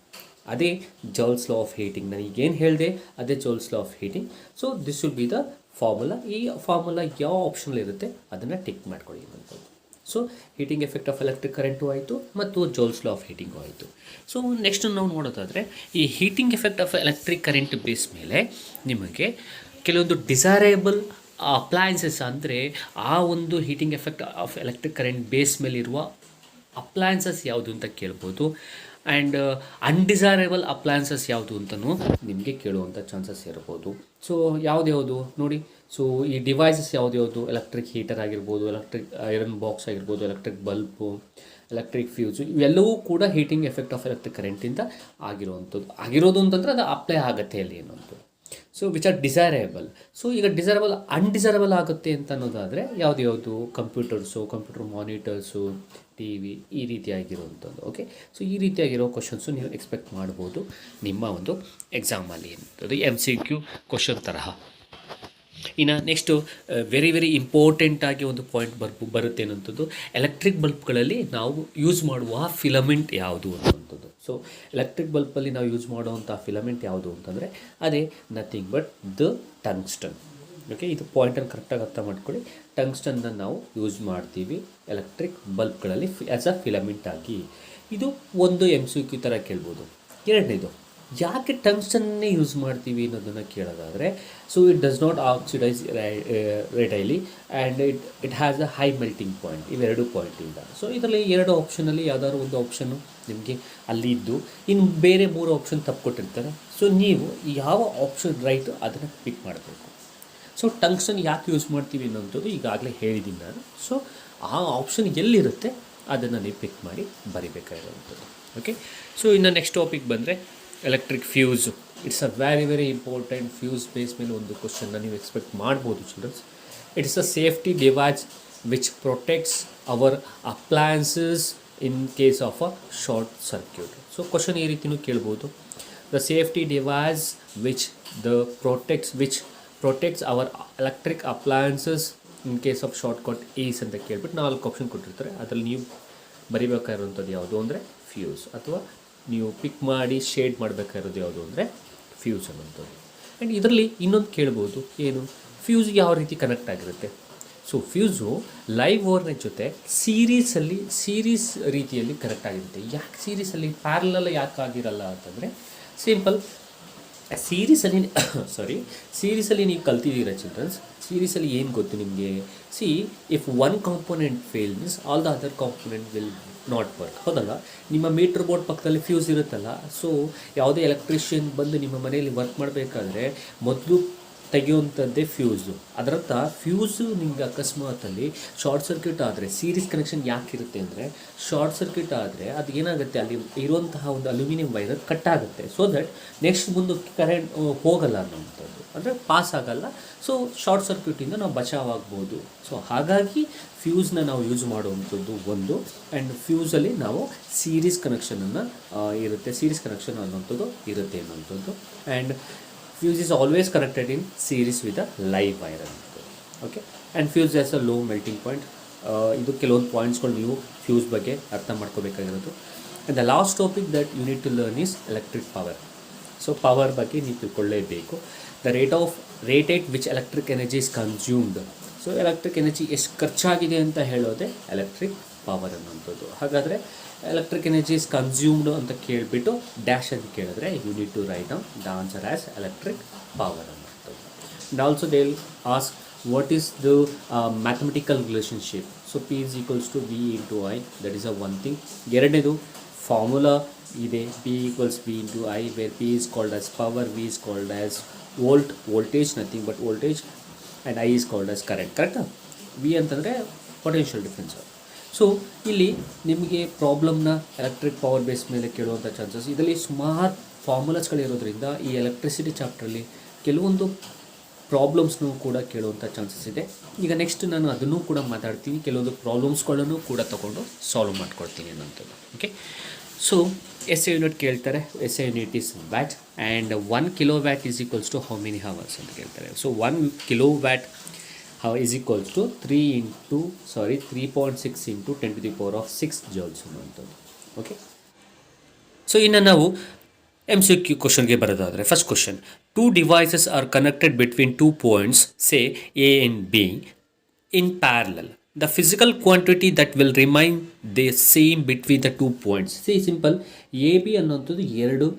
ಅದೇ ಜೌಲ್ಸ್ ಲಾ ಆಫ್ ಹೀಟಿಂಗ್. ನಾನು ಈಗೇನು ಹೇಳಿದೆ ಅದೇ joules law of heating. So this will be the formula. ಈ formula ಯಾವ ಆಪ್ಷನಲ್ಲಿ ಇರುತ್ತೆ ಅದನ್ನು tick ಮಾಡ್ಕೊಳ್ಳಿ ಅನ್ನೋದು. So heating effect of electric current ಆಯಿತು ಮತ್ತು ಜೌಲ್ಸ್ ಲಾ ಆಫ್ ಹೀಟಿಂಗು ಆಯಿತು. ಸೊ ನೆಕ್ಸ್ಟ್ ನಾವು ನೋಡೋದಾದರೆ, ಈ heating effect of electric current base ಮೇಲೆ ನಿಮಗೆ ಕೆಲವೊಂದು ಡಿಸೈರೇಬಲ್ ಅಪ್ಲಯನ್ಸಸ್, ಅಂದರೆ ಆ ಒಂದು heating effect of electric current base ಮೇಲಿರುವ ಅಪ್ಲಯನ್ಸಸ್ ಯಾವುದು ಅಂತ ಕೇಳ್ಬೋದು. ಆ್ಯಂಡ್ ಅನ್ಡಿಸೈರೇಬಲ್ ಅಪ್ಲಯನ್ಸಸ್ ಯಾವುದು ಅಂತಲೂ ನಿಮಗೆ ಕೇಳುವಂಥ ಚಾನ್ಸಸ್ ಇರ್ಬೋದು. ಸೊ ಯಾವ್ದು ನೋಡಿ. ಸೊ ಈ ಡಿವೈಸಸ್ ಯಾವ್ದು, ಎಲೆಕ್ಟ್ರಿಕ್ ಹೀಟರ್ ಆಗಿರ್ಬೋದು, ಎಲೆಕ್ಟ್ರಿಕ್ ಐರನ್ ಬಾಕ್ಸ್ ಆಗಿರ್ಬೋದು, ಎಲೆಕ್ಟ್ರಿಕ್ ಬಲ್ಬು, ಎಲೆಕ್ಟ್ರಿಕ್ ಫ್ಯೂಸು, ಇವೆಲ್ಲವೂ ಕೂಡ ಹೀಟಿಂಗ್ ಎಫೆಕ್ಟ್ ಆಫ್ ಎಲೆಕ್ಟ್ರಿಕ್ ಕರೆಂಟಿಂದ ಆಗಿರೋದು ಅಂತಂದರೆ ಅದು ಅಪ್ಲೈ ಆಗುತ್ತೆ ಅಲ್ಲಿ ಅನ್ನೋದು. So which are desirable. So ಈಗ ಅನ್ಡಿಸೈರಬಲ್ ಆಗುತ್ತೆ ಅಂತ ಅನ್ನೋದಾದರೆ ಯಾವುದು, ಕಂಪ್ಯೂಟರ್ ಮಾನಿಟರ್ಸು, ಟಿ ವಿ, ಈ ರೀತಿಯಾಗಿರುವಂಥದ್ದು. ಓಕೆ, ಸೊ ಈ ರೀತಿಯಾಗಿರೋ ಕ್ವಶನ್ಸು ನೀವು ಎಕ್ಸ್ಪೆಕ್ಟ್ ಮಾಡ್ಬೋದು ನಿಮ್ಮ ಒಂದು ಎಕ್ಸಾಮಲ್ಲಿ ಅಂತದ್ದು, MCQ ಕ್ವಶನ್ ತರಹ. ಇನ್ನು ನೆಕ್ಸ್ಟು ವೆರಿ ಇಂಪಾರ್ಟೆಂಟಾಗಿ ಒಂದು ಪಾಯಿಂಟ್ ಬರುತ್ತೆ ಅನ್ನೋಂಥದ್ದು, ಎಲೆಕ್ಟ್ರಿಕ್ ಬಲ್ಬ್ಗಳಲ್ಲಿ ನಾವು ಯೂಸ್ ಮಾಡುವ ಫಿಲಮೆಂಟ್ ಯಾವುದು ಅನ್ನುವಂಥದ್ದು. ಸೊ ಎಲೆಕ್ಟ್ರಿಕ್ ಬಲ್ಬಲ್ಲಿ ನಾವು ಯೂಸ್ ಮಾಡುವಂಥ ಫಿಲಮೆಂಟ್ ಯಾವುದು ಅಂತಂದರೆ ಅದೇ nothing but the tungsten. Okay, ಇದು ಪಾಯಿಂಟನ್ನು ಕರೆಕ್ಟಾಗಿ ಅರ್ಥ ಮಾಡ್ಕೊಳ್ಳಿ. ಟಂಗ್ಸ್ಟನ್ನ ನಾವು ಯೂಸ್ ಮಾಡ್ತೀವಿ ಎಲೆಕ್ಟ್ರಿಕ್ ಬಲ್ಬ್ಗಳಲ್ಲಿ ಆ್ಯಸ್ ಅ ಫಿಲಮೆಂಟ್ ಆಗಿ. ಇದು ಒಂದು MCQ ಥರ ಕೇಳ್ಬೋದು. ಎರಡನೇದು, ಯಾಕೆ ಟಂಗ್ಸ್ಟನ್ನೇ ಯೂಸ್ ಮಾಡ್ತೀವಿ ಅನ್ನೋದನ್ನು ಕೇಳೋದಾದರೆ, so it does not oxidise readily and it has a high melting point. ಇವೆರಡು ಪಾಯಿಂಟಿಂದ. ಸೊ ಇದರಲ್ಲಿ ಎರಡು ಆಪ್ಷನಲ್ಲಿ ಯಾವುದಾದ್ರು ಒಂದು ಆಪ್ಷನ್ನು ನಿಮಗೆ ಅಲ್ಲಿ ಇದ್ದು, ಇನ್ನು ಬೇರೆ 3 ಆಪ್ಷನ್ ತಪ್ಪು ಕೊಟ್ಟಿರ್ತಾರೆ. ಸೊ ನೀವು ಯಾವ ಆಪ್ಷನ್ ರೈಟು ಅದನ್ನು ಪಿಕ್ ಮಾಡಬೇಕು. ಸೊ ಟಂಗ್ಸ್ಟನ್ ಯಾಕೆ ಯೂಸ್ ಮಾಡ್ತೀವಿ ಅನ್ನೋಂಥದ್ದು ಈಗಾಗಲೇ ಹೇಳಿದ್ದೀನಿ ನಾನು. ಸೊ ಆ ಆಪ್ಷನ್ ಎಲ್ಲಿರುತ್ತೆ ಅದನ್ನು ನೀವು ಪಿಕ್ ಮಾಡಿ ಬರಿಬೇಕಾಗಿರುವಂಥದ್ದು. ಓಕೆ, ಸೊ ಇನ್ನು ನೆಕ್ಸ್ಟ್ ಟಾಪಿಕ್ ಬಂದರೆ electric fuse. It's a very important. Fuse base ಮೇಲೆ ಒಂದು ಕ್ವಶನ್ನ ನೀವು ಎಕ್ಸ್ಪೆಕ್ಟ್ ಮಾಡ್ಬೋದು childrens. It's a safety device which protects our appliances in case of a short circuit. So question ಈ ರೀತಿಯೂ ಕೇಳ್ಬೋದು. The safety device which protects our electric appliances in case of short cut is ಅಂತ ಕೇಳ್ಬಿಟ್ಟು 4 option ಕೊಟ್ಟಿರ್ತಾರೆ. ಅದರಲ್ಲಿ ನೀವು ಬರಿಬೇಕಾಗಿರುವಂಥದ್ದು ಯಾವುದು ಅಂದರೆ ಫ್ಯೂಸ್, ಅಥವಾ ನೀವು ಪಿಕ್ ಮಾಡಿ ಶೇಡ್ ಮಾಡಬೇಕಾಗಿರೋದು ಯಾವುದು ಅಂದರೆ ಫ್ಯೂಸ್ ಅನ್ನೋಂಥದ್ದು. ಆ್ಯಂಡ್ ಇದರಲ್ಲಿ ಇನ್ನೊಂದು ಕೇಳ್ಬೋದು, ಏನು, ಫ್ಯೂಸ್ ಯಾವ ರೀತಿ ಕನೆಕ್ಟ್ ಆಗಿರುತ್ತೆ. ಸೊ ಫ್ಯೂಸು ಲೈವ್ ಓವರ್ನೆಟ್ ಜೊತೆ ಸೀರೀಸ್ ರೀತಿಯಲ್ಲಿ ಕನೆಕ್ಟ್ ಆಗಿರುತ್ತೆ. ಯಾಕೆ ಸೀರೀಸಲ್ಲಿ ಪ್ಯಾರಲಲ್ ಯಾಕೆ ಆಗಿರಲ್ಲ ಅಂತಂದರೆ, ಸಿಂಪಲ್, ಸೀರೀಸಲ್ಲಿ ನೀವು ಕಲ್ತಿದ್ದೀರಾ ಚಿಲ್ಡ್ರನ್ಸ್. ಸೀರೀಸಲ್ಲಿ ಏನು ಗೊತ್ತು ನಿಮಗೆ, if one component fail means all the other component will not work. ಹೌದಲ್ಲ, ನಿಮ್ಮ ಮೀಟ್ರ್ ಬೋರ್ಡ್ ಪಕ್ಕದಲ್ಲಿ ಫ್ಯೂಸ್ ಇರುತ್ತಲ್ಲ. ಸೊ ಯಾವುದೇ ಎಲೆಕ್ಟ್ರಿಷಿಯನ್ ಬಂದು ನಿಮ್ಮ ಮನೆಯಲ್ಲಿ ವರ್ಕ್ ಮಾಡಬೇಕಾದ್ರೆ ಮೊದಲು ತೆಗೆಯುವಂಥದ್ದೇ ಫ್ಯೂಸು. ಅದರರ್ಥ ಫ್ಯೂಸು ನಿಮಗೆ ಅಕಸ್ಮಾತಲ್ಲಿ ಶಾರ್ಟ್ ಸರ್ಕ್ಯೂಟ್ ಆದರೆ, ಸೀರೀಸ್ ಕನೆಕ್ಷನ್ ಯಾಕಿರುತ್ತೆ ಅಂದರೆ, ಶಾರ್ಟ್ ಸರ್ಕ್ಯೂಟ್ ಆದರೆ ಅದು ಏನಾಗುತ್ತೆ, ಅಲ್ಲಿ ಇರುವಂತಹ ಒಂದು ಅಲ್ಯೂಮಿನಿಯಂ ವೈರ್ ಕಟ್ ಆಗುತ್ತೆ. ಸೊ ದಟ್ ನೆಕ್ಸ್ಟ್ ಮುಂದಕ್ಕೆ ಕರೆಂಟ್ ಹೋಗಲ್ಲ ಅನ್ನೋವಂಥದ್ದು, ಅಂದರೆ ಪಾಸ್ ಆಗಲ್ಲ. ಸೊ ಶಾರ್ಟ್ ಸರ್ಕ್ಯೂಟಿಂದ ನಾವು ಬಚಾವಾಗ್ಬೋದು. ಸೊ ಹಾಗಾಗಿ ಫ್ಯೂಸ್ನ ನಾವು ಯೂಸ್ ಮಾಡುವಂಥದ್ದು ಒಂದು. ಆ್ಯಂಡ್ ಫ್ಯೂಸಲ್ಲಿ ನಾವು ಸೀರೀಸ್ ಕನೆಕ್ಷನನ್ನು ಸೀರೀಸ್ ಕನೆಕ್ಷನ್ ಅನ್ನೋಂಥದ್ದು ಇರುತ್ತೆ ಅನ್ನೋಂಥದ್ದು. And fuse is always connected in series with a live wire ಅನ್ನೋದು. Okay, and fuse as a low melting point. ಇದು ಕೆಲವೊಂದು ಪಾಯಿಂಟ್ಸ್ಗಳು ನೀವು ಫ್ಯೂಸ್ ಬಗ್ಗೆ ಅರ್ಥ ಮಾಡ್ಕೋಬೇಕಾಗಿರೋದು. And the last topic that you need to learn is electric power. So power ಬಗ್ಗೆ ನೀವು ತಿಳ್ಕೊಳ್ಳೇಬೇಕು. The rate at which electric energy is consumed. So electric energy ಎಷ್ಟು ಖರ್ಚಾಗಿದೆ ಅಂತ ಹೇಳೋದೇ ಎಲೆಕ್ಟ್ರಿಕ್ ಪವರ್ ಅನ್ನೋಂಥದ್ದು. ಹಾಗಾದರೆ ಎಲೆಕ್ಟ್ರಿಕ್ ಎನರ್ಜಿ ಇಸ್ ಕನ್ಸ್ಯೂಮ್ಡ್ ಅಂತ ಕೇಳಿಬಿಟ್ಟು ಡ್ಯಾಶ್ ಅಂತ ಕೇಳಿದ್ರೆ you need to write down the answer as electric power ಅನ್ನೋಂಥದ್ದು. And also they will ask what is the mathematical relationship. So P is equals to V into I, that is a one thing. ಎರಡನೇದು formula ಇದೆ, P equals V into I, where P is called as power, V is called as voltage, nothing but voltage, and I is called as current. ಕರೆಕ್ಟಾ? V ಅಂತಂದರೆ potential difference. So ಇಲ್ಲಿ ನಿಮಗೆ ಪ್ರಾಬ್ಲಮ್ನ electric power base ಮೇಲೆ ಕೇಳುವಂಥ chances. ಇದರಲ್ಲಿ ಸುಮಾರು ಫಾರ್ಮುಲಾಸ್ಗಳಿರೋದ್ರಿಂದ ಈ electricity ಚಾಪ್ಟ್ರಲ್ಲಿ ಕೆಲವೊಂದು ಪ್ರಾಬ್ಲಮ್ಸ್ನೂ ಕೂಡ ಕೇಳುವಂಥ ಚಾನ್ಸಸ್ ಇದೆ. ಈಗ ನೆಕ್ಸ್ಟ್ ನಾನು ಅದನ್ನು ಕೂಡ ಮಾತಾಡ್ತೀನಿ, ಕೆಲವೊಂದು ಪ್ರಾಬ್ಲಮ್ಸ್ಗಳನ್ನು ಕೂಡ ತೊಗೊಂಡು ಸಾಲ್ವ್ ಮಾಡ್ಕೊಳ್ತೀನಿ ಅನ್ನೋಂಥದ್ದು. Okay, so as a unit ಕೇಳ್ತಾರೆ. As a unit is watt and 1 kilo watt is equals to how many hours ಅಂತ ಕೇಳ್ತಾರೆ. So 1 kilo watt is equals to 3.6 into 10⁶ joules ಅನ್ನುವಂಥದ್ದು. ಓಕೆ, ಸೊ ಇನ್ನು ನಾವು MCQ ಕ್ವಶನ್ಗೆ ಬರೋದಾದರೆ, first question, 2 devices are connected between 2 points, say A and B, in parallel. The physical quantity that will remain the same between the 2 points. See, simple. A B ಅನ್ನೋಂಥದ್ದು ಎರಡು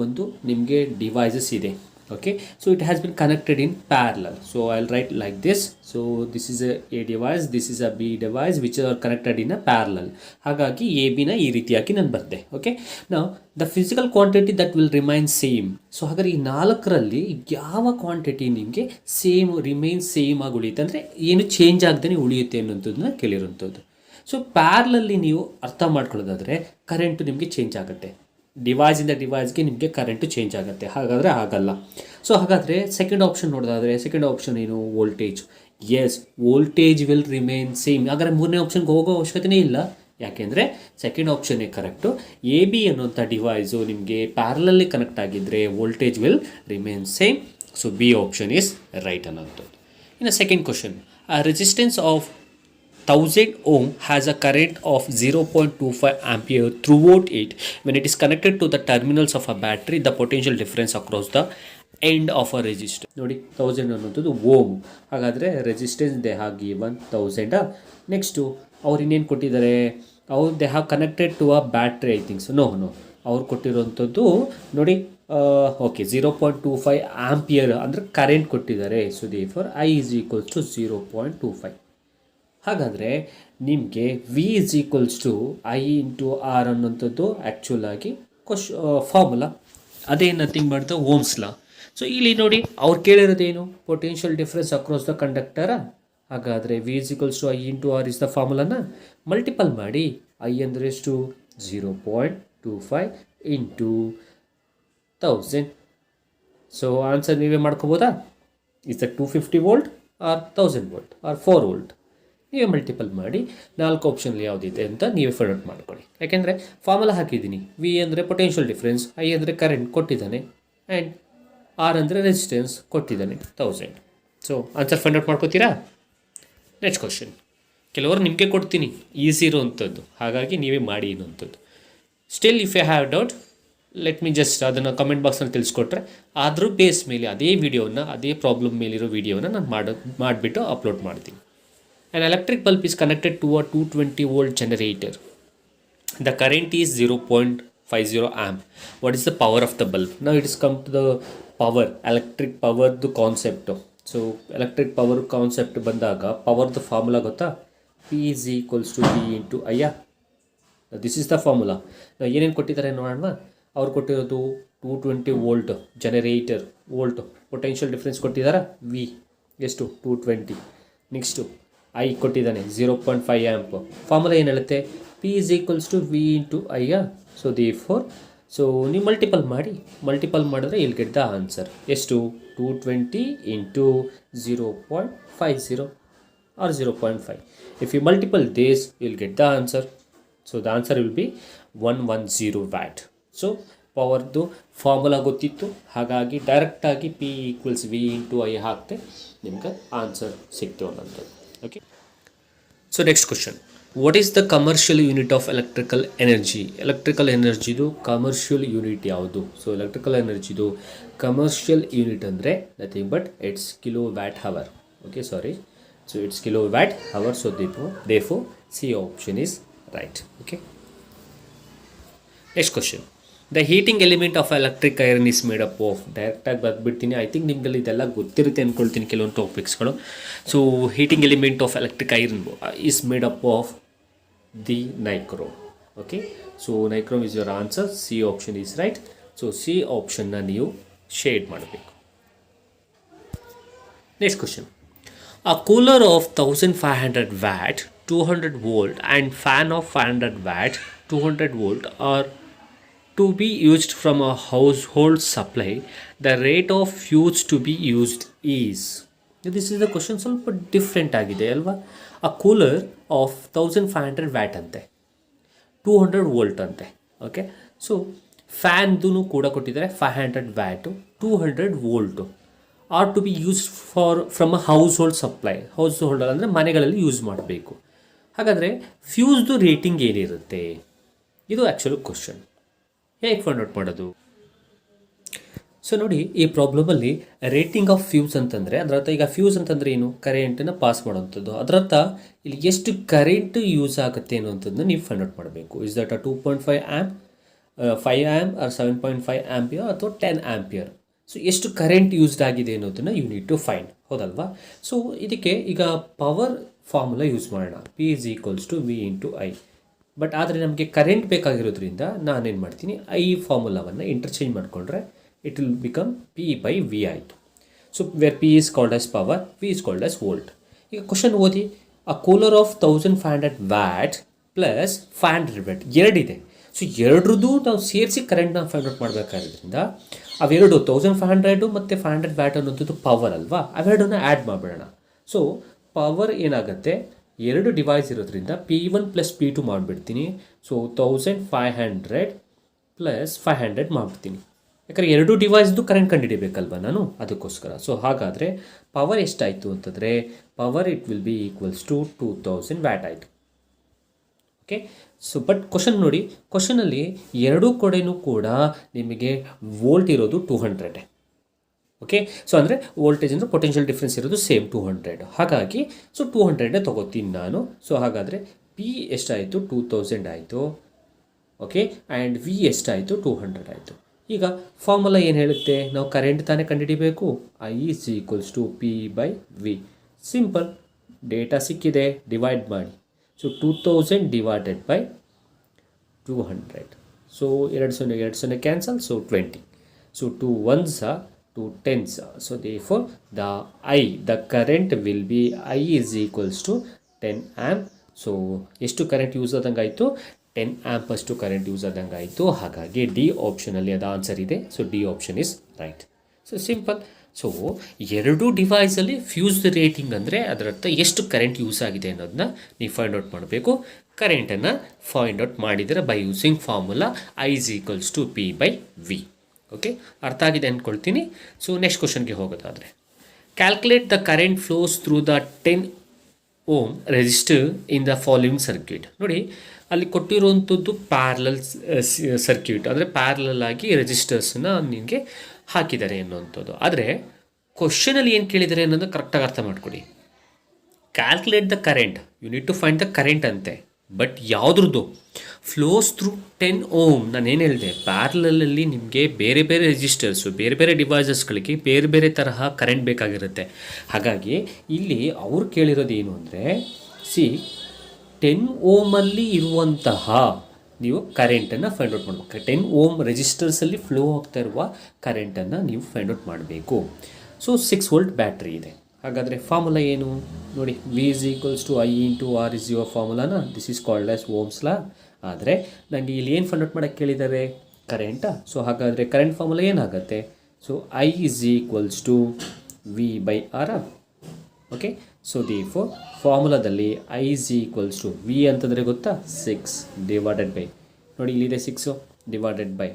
ಒಂದು ನಿಮಗೆ devices ಇದೆ. Okay, so it has been connected in parallel. So I will right like this. So this is A device, this is a B device which are connected in a parallel. ಹಾಗಾಗಿ A ಬಿನ ಈ ರೀತಿಯಾಗಿ ನಾನು ಬರ್ದೆ. Okay, ನಾವು the physical quantity that will remain same. So ಹಾಗಾದ್ರೆ ಈ 4ರಲ್ಲಿ ಯಾವ quantity ನಿಮಗೆ ರಿಮೈನ್ ಸೇಮ್ ಆಗಿ ಉಳಿಯುತ್ತೆ, ಅಂದರೆ ಏನು ಚೇಂಜ್ ಆಗದೇ ಉಳಿಯುತ್ತೆ ಅನ್ನೋಂಥದ್ದನ್ನ ಕೇಳಿರೋಂಥದ್ದು. ಸೊ ಪ್ಯಾರಲಲ್ಲಿ ನೀವು ಅರ್ಥ ಮಾಡ್ಕೊಳ್ಳೋದಾದರೆ ಕರೆಂಟು ನಿಮಗೆ ಚೇಂಜ್ ಆಗುತ್ತೆ, ಡಿವೈಸಿಂದ ಡಿವೈಸ್ಗೆ ನಿಮಗೆ ಕರೆಂಟು ಚೇಂಜ್ ಆಗುತ್ತೆ. ಹಾಗಾದರೆ ಆಗಲ್ಲ. ಸೊ ಹಾಗಾದರೆ ಸೆಕೆಂಡ್ ಆಪ್ಷನ್ ನೋಡೋದಾದರೆ, ಸೆಕೆಂಡ್ ಆಪ್ಷನ್ ಏನು, voltage. Yes, voltage will remain same. ಹಾಗಾದರೆ ಮೂರನೇ ಆಪ್ಷನ್ಗೆ ಹೋಗೋ ಅವಶ್ಯಕತೆಯೇ ಇಲ್ಲ, ಯಾಕೆಂದರೆ ಸೆಕೆಂಡ್ ಆಪ್ಷನ್ನೇ ಕರೆಕ್ಟು. ಎ ಬಿ ಅನ್ನುವಂಥ ಡಿವೈಸು ನಿಮಗೆ ಪ್ಯಾರಲಲ್ಲಿ ಕನೆಕ್ಟ್ ಆಗಿದ್ದರೆ voltage will remain same. So B option is right ಅನ್ನೋಂಥದ್ದು. ಇನ್ನು second question, resistance of 1000 ohm has a current of 0.25 ampere throughout it. When it is connected to the terminals of a battery, the potential difference across the end of a resistor. ನೋಡಿ, 1000 ಅನ್ನೋದು ohm. ಹಾಗಾದರೆ resistance they have given 1000. Next ಅವ್ರು ಇನ್ನೇನು ಕೊಟ್ಟಿದ್ದಾರೆ, they have connected to a battery, I thinks. No ಅವ್ರು ಕೊಟ್ಟಿರೋಂಥದ್ದು ನೋಡಿ, okay, 0.25 ampere ಅಂದರೆ ಕರೆಂಟ್ ಕೊಟ್ಟಿದ್ದಾರೆ. So therefore I is equals to 0.25. ಹಾಗಾದರೆ ನಿಮಗೆ V is equals to I into R ಅನ್ನೋಂಥದ್ದು ಆ್ಯಕ್ಚುಲಾಗಿ ಫಾರ್ಮುಲಾ, ಅದೇ nothing but the Ohm's law. So ಇಲ್ಲಿ ನೋಡಿ, ಅವ್ರು ಕೇಳಿರೋದೇನು, potential difference across the conductor. ಹಾಗಾದರೆ V is equals to I into R is the ಫಾರ್ಮುಲಾನ ಮಲ್ಟಿಪಲ್ ಮಾಡಿ. I ಅಂದರೆ ಎಷ್ಟು, 0.25 ಇಂಟು 1000. ಸೊ ಆನ್ಸರ್ ನೀವೇ ಮಾಡ್ಕೋಬೋದಾ, is the 250 volt or 1000 volt or 4 volt. ನೀವೇ ಮಲ್ಟಿಪಲ್ ಮಾಡಿ 4 ಆಪ್ಷನ್ಲಿ ಯಾವುದಿದೆ ಅಂತ ನೀವೇ ಫೈಂಡ್ ಔಟ್ ಮಾಡ್ಕೊಳ್ಳಿ. ಯಾಕೆಂದರೆ ಫಾರ್ಮುಲಾ ಹಾಕಿದ್ದೀನಿ. ವಿ ಅಂದರೆ ಪೊಟೆನ್ಷಿಯಲ್ ಡಿಫ್ರೆನ್ಸ್, ಐ ಅಂದರೆ ಕರೆಂಟ್ ಕೊಟ್ಟಿದ್ದಾನೆ, ಆ್ಯಂಡ್ ಆರ್ ಅಂದರೆ ರೆಸಿಸ್ಟೆನ್ಸ್ ಕೊಟ್ಟಿದ್ದಾನೆ 1000. ಸೊ ಆನ್ಸರ್ ಫೈಂಡ್ ಔಟ್ ಮಾಡ್ಕೋತೀರಾ. ನೆಕ್ಸ್ಟ್ ಕ್ವಶನ್, ಕೆಲವರು ನಿಮಗೆ ಕೊಡ್ತೀನಿ ಈಸಿ ಇರೋವಂಥದ್ದು, ಹಾಗಾಗಿ ನೀವೇ ಮಾಡಿ ಅನ್ನೋಂಥದ್ದು. Still if you have doubt, let me just ಅದನ್ನು ಕಮೆಂಟ್ ಬಾಕ್ಸಲ್ಲಿ ತಿಳಿಸ್ಕೊಟ್ರೆ ಅದ್ರ ಬೇಸ್ ಮೇಲೆ ಅದೇ ವಿಡಿಯೋನ, ಅದೇ ಪ್ರಾಬ್ಲಮ್ ಮೇಲಿರೋ ವಿಡಿಯೋನ ನಾನು ಮಾಡಿಬಿಟ್ಟು ಅಪ್ಲೋಡ್ ಮಾಡ್ತೀನಿ. An electric bulb is connected to a 220 volt generator. The current is 0.50 amp. What is the power of the bulb? Now it is come to the power, electric power the concept. So electric power concept ಬಂದಾಗ power the formula ಗೊತ್ತಾ, P is equals to V into I. This is the formula. ಏನೇನು ಕೊಟ್ಟಿದ್ದಾರೆ ನೋಡೋಣ. ಅವ್ರು ಕೊಟ್ಟಿರೋದು 220 volt generator, volt potential difference ಕೊಟ್ಟಿದ್ದಾರೆ V ಎಷ್ಟು 220. Next I ಕೊಟ್ಟಿದ್ದಾನೆ 0.5 ಆ್ಯಂಪ್. ಫಾರ್ಮುಲಾ ಏನು ಹೇಳುತ್ತೆ, P is equals to V into I. So therefore, so ನೀವು ಮಲ್ಟಿಪಲ್ ಮಾಡಿದ್ರೆ ಇಲ್ಲಿ ಗೆಟ್ ದ ಆನ್ಸರ್ ಎಷ್ಟು, 220 into 0.50 or 0.5. If you multiple this will get the answer. So the answer will be 110 watt. So ಪವರ್ದು formula ಗೊತ್ತಿತ್ತು, ಹಾಗಾಗಿ ಡೈರೆಕ್ಟಾಗಿ P equals V into I ಹಾಕ್ತೆ ನಿಮ್ಗೆ ಆನ್ಸರ್ ಸಿಕ್ತು ಅನ್ನೋಂಥದ್ದು. Okay, so next question, what is the commercial unit of electrical energy? Electrical ಎನರ್ಜಿದು commercial unit ಯಾವುದು? ಸೊ ಎಲೆಕ್ಟ್ರಿಕಲ್ ಎನರ್ಜಿದು ಕಮರ್ಷಿಯಲ್ ಯೂನಿಟ್ ಅಂದರೆ nothing but it's kilo watt hour. Okay, sorry, so it's kilo watt hour. So therefore C option is right. Okay, next question, the heating element of electric iron is made up of. ಡೈರೆಕ್ಟಾಗಿ ಬರ್ಬಿಡ್ತೀನಿ, I think ನಿಮ್ಮಲ್ಲಿ ಇದೆಲ್ಲ ಗೊತ್ತಿರುತ್ತೆ ಅಂದ್ಕೊಳ್ತೀನಿ ಕೆಲವೊಂದು ಟಾಪಿಕ್ಸ್ಗಳು. So heating element of electric iron is made up of the nichrome. Okay, so nichrome is your answer. C option is right. So C ಆಪ್ಷನ್ನ ನೀವು shade ಮಾಡಬೇಕು. Next question, a cooler of 1500 watt 200 volt and fan of 500 watt 200 volt are to be used from a household supply, the rate of fuse to be used is. This is the question ಸ್ವಲ್ಪ different ಆಗಿದೆ ಅಲ್ವಾ. ಅ cooler of 1500 watt ಅಂತೆ, 200 volt ಅಂತೆ. Okay. So ಫ್ಯಾನ್ದು ಕೂಡ ಕೊಟ್ಟಿದ್ದಾರೆ 500 watt 200 volt are to be use from a household supply. Householder ಅಂದರೆ ಮನೆಗಳಲ್ಲಿ use ಮಾಡಬೇಕು. ಹಾಗಾದರೆ ಫ್ಯೂಸ್ದು ರೇಟಿಂಗ್ ಏನಿರುತ್ತೆ, ಇದು ಆ್ಯಕ್ಚುಲಿ ಕ್ವಶನ್. ಹೇಗೆ ಫೈಂಡ್ ಔಟ್ ಮಾಡೋದು? ಸೊ ನೋಡಿ, ಈ ಪ್ರಾಬ್ಲಮಲ್ಲಿ ರೇಟಿಂಗ್ ಆಫ್ ಫ್ಯೂಸ್ ಅಂತಂದರೆ ಅದರರ್ಥ, ಈಗ ಫ್ಯೂಸ್ ಅಂತಂದರೆ ಏನು, ಕರೆಂಟನ್ನು ಪಾಸ್ ಮಾಡುವಂಥದ್ದು. ಅದರರ್ಥ ಇಲ್ಲಿ ಎಷ್ಟು ಕರೆಂಟ್ ಯೂಸ್ ಆಗುತ್ತೆ ಅನ್ನುವಂಥದ್ದನ್ನ ನೀವು ಫೈಂಡ್ ಔಟ್ ಮಾಡಬೇಕು. Is that a 2.5 amp, 5 amp or 7.5 ampere ಅಥವಾ 10 ಆ್ಯಂಪಿಯರ್. ಸೊ ಎಷ್ಟು ಕರೆಂಟ್ ಯೂಸ್ಡ್ ಆಗಿದೆ ಅನ್ನೋದನ್ನು ಯು ನೀಡ್ ಟು ಫೈಂಡ್, ಹೌದಲ್ವಾ? ಸೊ ಇದಕ್ಕೆ ಈಗ ಪವರ್ ಫಾರ್ಮುಲಾ ಯೂಸ್ ಮಾಡೋಣ. P is equals to V into I. But ಆದರೆ ನಮಗೆ ಕರೆಂಟ್ ಬೇಕಾಗಿರೋದ್ರಿಂದ ನಾನೇನು ಮಾಡ್ತೀನಿ, ಐ ಫಾರ್ಮುಲಾವನ್ನು ಇಂಟರ್ಚೇಂಜ್ ಮಾಡಿಕೊಂಡ್ರೆ ಇಟ್ ವಿಲ್ ಬಿಕಮ್ P/V ಆಯಿತು. So where P is called as power, V is called as volt. ಈಗ ಕ್ವಶನ್ ಓದಿ, a cooler of 1500 watt plus 500 watt ಎರಡಿದೆ. ಸೊ ಎರಡ್ರದ್ದು ನಾವು ಸೇರಿಸಿ ಕರೆಂಟ್ನ ಫೈಂಡ್ ಔಟ್ ಮಾಡಬೇಕಾದ್ರಿಂದ ಅವೆರಡು 1500 ಮತ್ತು 500 ವ್ಯಾಟ್ ಅನ್ನೋಂಥದ್ದು ಪವರ್ ಅಲ್ವಾ, ಅವೆರಡನ್ನ ಆ್ಯಡ್ ಮಾಡಿಬಿಡೋಣ. ಸೊ ಪವರ್ ಏನಾಗುತ್ತೆ, ಎರಡು ಡಿವೈಸ್ ಇರೋದ್ರಿಂದ P1 ಪ್ಲಸ್ P2 ಮಾಡಿಬಿಡ್ತೀನಿ. ಸೊ 1500 ಪ್ಲಸ್ 500 ಮಾಡಿಬಿಡ್ತೀನಿ. ಯಾಕಂದರೆ ಎರಡು ಡಿವೈಸ್ದು ಕರೆಂಟ್ ಕಂಡುಹಿಡಿಬೇಕಲ್ವ ನಾನು, ಅದಕ್ಕೋಸ್ಕರ. ಸೊ ಹಾಗಾದರೆ ಪವರ್ ಎಷ್ಟಾಯಿತು ಅಂತಂದರೆ power it will be equals to 2000 watt ಆಯಿತು. ಓಕೆ. ಸೊ ಬಟ್ ಕ್ವಶನ್ ನೋಡಿ, ಕ್ವಶನಲ್ಲಿ ಎರಡೂ ಕಡೆಯೂ ಕೂಡ ನಿಮಗೆ ವೋಲ್ಟ್ ಇರೋದು 200. ಓಕೆ. ಸೊ ಅಂದರೆ ವೋಲ್ಟೇಜ್ ಅಂದರೆ ಪೊಟೆನ್ಷಿಯಲ್ ಡಿಫ್ರೆನ್ಸ್ ಇರೋದು ಸೇಮ್ 200. ಹಾಗಾಗಿ ಸೊ 200 ತೊಗೋತೀನಿ ನಾನು. ಸೊ ಹಾಗಾದರೆ P ಎಷ್ಟಾಯಿತು, 2000 ಆಯಿತು. ಓಕೆ. ಆ್ಯಂಡ್ V ಎಷ್ಟಾಯಿತು, 200 ಆಯಿತು. ಈಗ ಫಾರ್ಮುಲಾ ಏನು ಹೇಳುತ್ತೆ, ನಾವು ಕರೆಂಟ್ ತಾನೇ ಕಂಡುಹಿಡಿಬೇಕು. I is equals to P/V. Simple, data ಸಿಕ್ಕಿದೆ, ಡಿವೈಡ್ ಮಾಡಿ. So 2000 divided by 200. So 2 cancel, so 20. So 2 1s are 2 10s. So therefore the current will be I is equals to 10 amp. So ಎಷ್ಟು current use ಆದಂಗೆ ಆಯಿತು, 10 amp ಅಷ್ಟು current use ಆದಂಗೆ ಆಯಿತು. ಹಾಗಾಗಿ D ಆಪ್ಷನಲ್ಲಿ ಅದು ಆನ್ಸರ್ ಇದೆ. So D option is right. So simple. So ಎರಡು ಡಿವೈಸಲ್ಲಿ ಫ್ಯೂಸ್ ರೇಟಿಂಗ್ ಅಂದರೆ ಅದರರ್ಥ ಎಷ್ಟು ಕರೆಂಟ್ ಯೂಸ್ ಆಗಿದೆ ಅನ್ನೋದನ್ನ ನೀವು ಫೈಂಡ್ ಔಟ್ ಮಾಡಬೇಕು. ಕರೆಂಟನ್ನು ಫೈಂಡ್ ಔಟ್ ಮಾಡಿದರೆ by using formula I is equals to P/V. Okay, ಅರ್ಥ ಆಗಿದೆ ಅಂದ್ಕೊಳ್ತೀನಿ. ಸೊ ನೆಕ್ಸ್ಟ್ ಕ್ವಶನ್ಗೆ ಹೋಗೋದಾದರೆ, calculate the current flows through the 10 ohm resistor in the following circuit. ನೋಡಿ, ಅಲ್ಲಿ ಕೊಟ್ಟಿರುವಂಥದ್ದು ಪ್ಯಾರಲಲ್ ಸರ್ಕ್ಯೂಟ್, ಅಂದರೆ ಪ್ಯಾರಲಲ್ ಆಗಿ ರೆಸಿಸ್ಟರ್ಸನ್ನ ನಿಮಗೆ ಹಾಕಿದ್ದಾರೆ ಅನ್ನುವಂಥದ್ದು. ಆದರೆ ಕ್ವಶನಲ್ಲಿ ಏನು ಕೇಳಿದ್ದಾರೆ ಅನ್ನೋದು ಕರೆಕ್ಟಾಗಿ ಅರ್ಥ ಮಾಡ್ಕೊಡಿ. Calculate the current, you need to find the current ಅಂತೆ. ಬಟ್ ಯಾವುದ್ರದ್ದು ಫ್ಲೋಸ್ ಥ್ರೂ 10 ಓಮ್. ನಾನೇನು ಹೇಳಿದೆ, ಪ್ಯಾರಲಲ್ಲಿ ನಿಮಗೆ ಬೇರೆ ಬೇರೆ ರೆಜಿಸ್ಟರ್ಸು, ಬೇರೆ ಬೇರೆ ಡಿವೈಸಸ್ಗಳಿಗೆ ಬೇರೆ ಬೇರೆ ತರಹ ಕರೆಂಟ್ ಬೇಕಾಗಿರುತ್ತೆ. ಹಾಗಾಗಿ ಇಲ್ಲಿ ಅವ್ರು ಕೇಳಿರೋದು ಏನು ಅಂದರೆ, 10 ಓಮಲ್ಲಿ ಇರುವಂತಹ ನೀವು ಕರೆಂಟನ್ನು ಫೈಂಡ್ ಔಟ್ ಮಾಡಬೇಕು. 10 ಓಮ್ ರೆಜಿಸ್ಟರ್ಸಲ್ಲಿ ಫ್ಲೋ ಆಗ್ತಾ ಇರುವ ಕರೆಂಟನ್ನು ನೀವು ಫೈಂಡ್ ಔಟ್ ಮಾಡಬೇಕು. ಸೊ 6 ವೋಲ್ಟ್ ಬ್ಯಾಟ್ರಿ ಇದೆ. ಹಾಗಾದರೆ ಫಾರ್ಮುಲಾ ಏನು ನೋಡಿ, V is equals to I into R is your ಫಾರ್ಮುಲಾನ. This is called as ohm's law. ಆದರೆ ನನಗೆ ಇಲ್ಲಿ ಏನು ಫೈಂಡ್ ಔಟ್ ಮಾಡೋಕ್ಕೆ ಕೇಳಿದ್ದಾರೆ, ಕರೆಂಟಾ. ಸೊ ಹಾಗಾದರೆ ಕರೆಂಟ್ ಫಾರ್ಮುಲಾ ಏನಾಗುತ್ತೆ, so I is equals to V/R. Okay. So therefore ಫಾರ್ಮುಲಾದಲ್ಲಿ I is equals to V ಅಂತಂದರೆ ಗೊತ್ತಾ, 6 ಡಿವೈಡೆಡ್ ಬೈ, ನೋಡಿ ಇಲ್ಲಿದೆ 6 ಡಿವೈಡೆಡ್ ಬೈ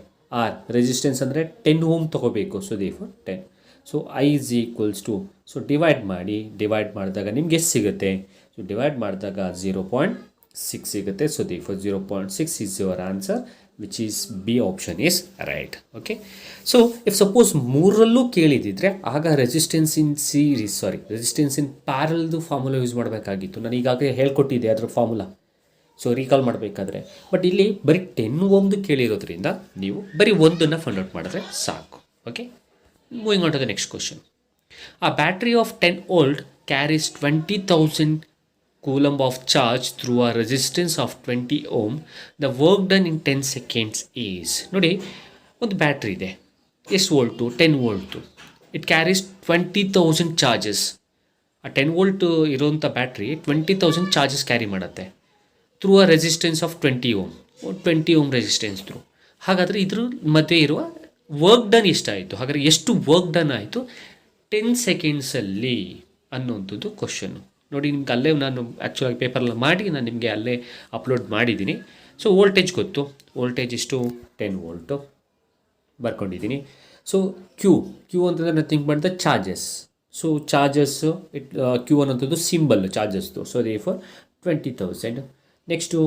R. ರೆಸಿಸ್ಟೆನ್ಸ್ ಅಂದರೆ 10 ಓಮ್ ತೊಗೋಬೇಕು. So therefore 10. So I is equals to, so divide ಮಾಡಿ, divide ಮಾಡಿದಾಗ ನಿಮ್ಗೆ ಎಷ್ಟು ಸಿಗುತ್ತೆ, ಸೊ ಡಿವೈಡ್ ಮಾಡಿದಾಗ 0.6 ಸಿಗುತ್ತೆ. So therefore 0.6 is your answer, which is B option is right. Okay. So if suppose ಮೂರರಲ್ಲೂ ಕೇಳಿದಿದ್ರೆ ಆಗ ರೆಸಿಸ್ಟೆನ್ಸ್ ಇನ್ ಪ್ಯಾರಲ್ದು ಫಾರ್ಮುಲಾ ಯೂಸ್ ಮಾಡಬೇಕಾಗಿತ್ತು. ನಾನು ಈಗಾಗಲೇ ಹೇಳ್ಕೊಟ್ಟಿದ್ದೆ ಅದರ ಫಾರ್ಮುಲಾ, ಸೊ ರೀಕಾಲ್ ಮಾಡಬೇಕಾದ್ರೆ. ಬಟ್ ಇಲ್ಲಿ ಬರೀ 10 ಓಮ್ದು ಕೇಳಿರೋದ್ರಿಂದ ನೀವು ಬರೀ ಒಂದನ್ನು ಫೈಂಡ್ ಔಟ್ ಮಾಡಿದ್ರೆ ಸಾಕು. Okay. Moving on to the next question. A battery of 10 volt carries 20,000 coulomb of charge through a resistance of 20 ohm. The work done in 10 seconds is, ನೋಡಿ ಒಂದು ಬ್ಯಾಟ್ರಿ ಇದೆ, ಎಷ್ಟು volt, 10 volt. It carries 20,000 charges. ಆ 10 volt ಇರೋಂಥ battery 20,000 charges carry ಮಾಡುತ್ತೆ through a resistance of 20 ohm. 20 ohm resistance through. ಹಾಗಾದರೆ ಇದ್ರ ಮಧ್ಯೆ ಇರುವ ವರ್ಕ್ ಡನ್ ಎಷ್ಟಾಯಿತು, ಹಾಗಾದರೆ ಎಷ್ಟು ವರ್ಕ್ ಡನ್ ಆಯಿತು 10 ಸೆಕೆಂಡ್ಸಲ್ಲಿ ಅನ್ನೋಂಥದ್ದು ಕ್ವಶನ್ನು. ನೋಡಿ, ನಿಮ್ಗೆ ಅಲ್ಲೇ ನಾನು ಆ್ಯಕ್ಚುಲಾಗಿ ಪೇಪರೆಲ್ಲ ಮಾಡಿ ನಾನು ನಿಮಗೆ ಅಲ್ಲೇ ಅಪ್ಲೋಡ್ ಮಾಡಿದ್ದೀನಿ. ಸೊ ವೋಲ್ಟೇಜ್ ಗೊತ್ತು, ವೋಲ್ಟೇಜ್ ಇಷ್ಟು 10 ವೋಲ್ಟು ಬರ್ಕೊಂಡಿದ್ದೀನಿ. ಸೊ ಕ್ಯೂ ಅಂತಂದರೆ nothing but the charges. So charges Q ಅನ್ನೋಂಥದ್ದು ಸಿಂಬಲ್ ಚಾರ್ಜಸ್ದು. So therefore 20,000. Next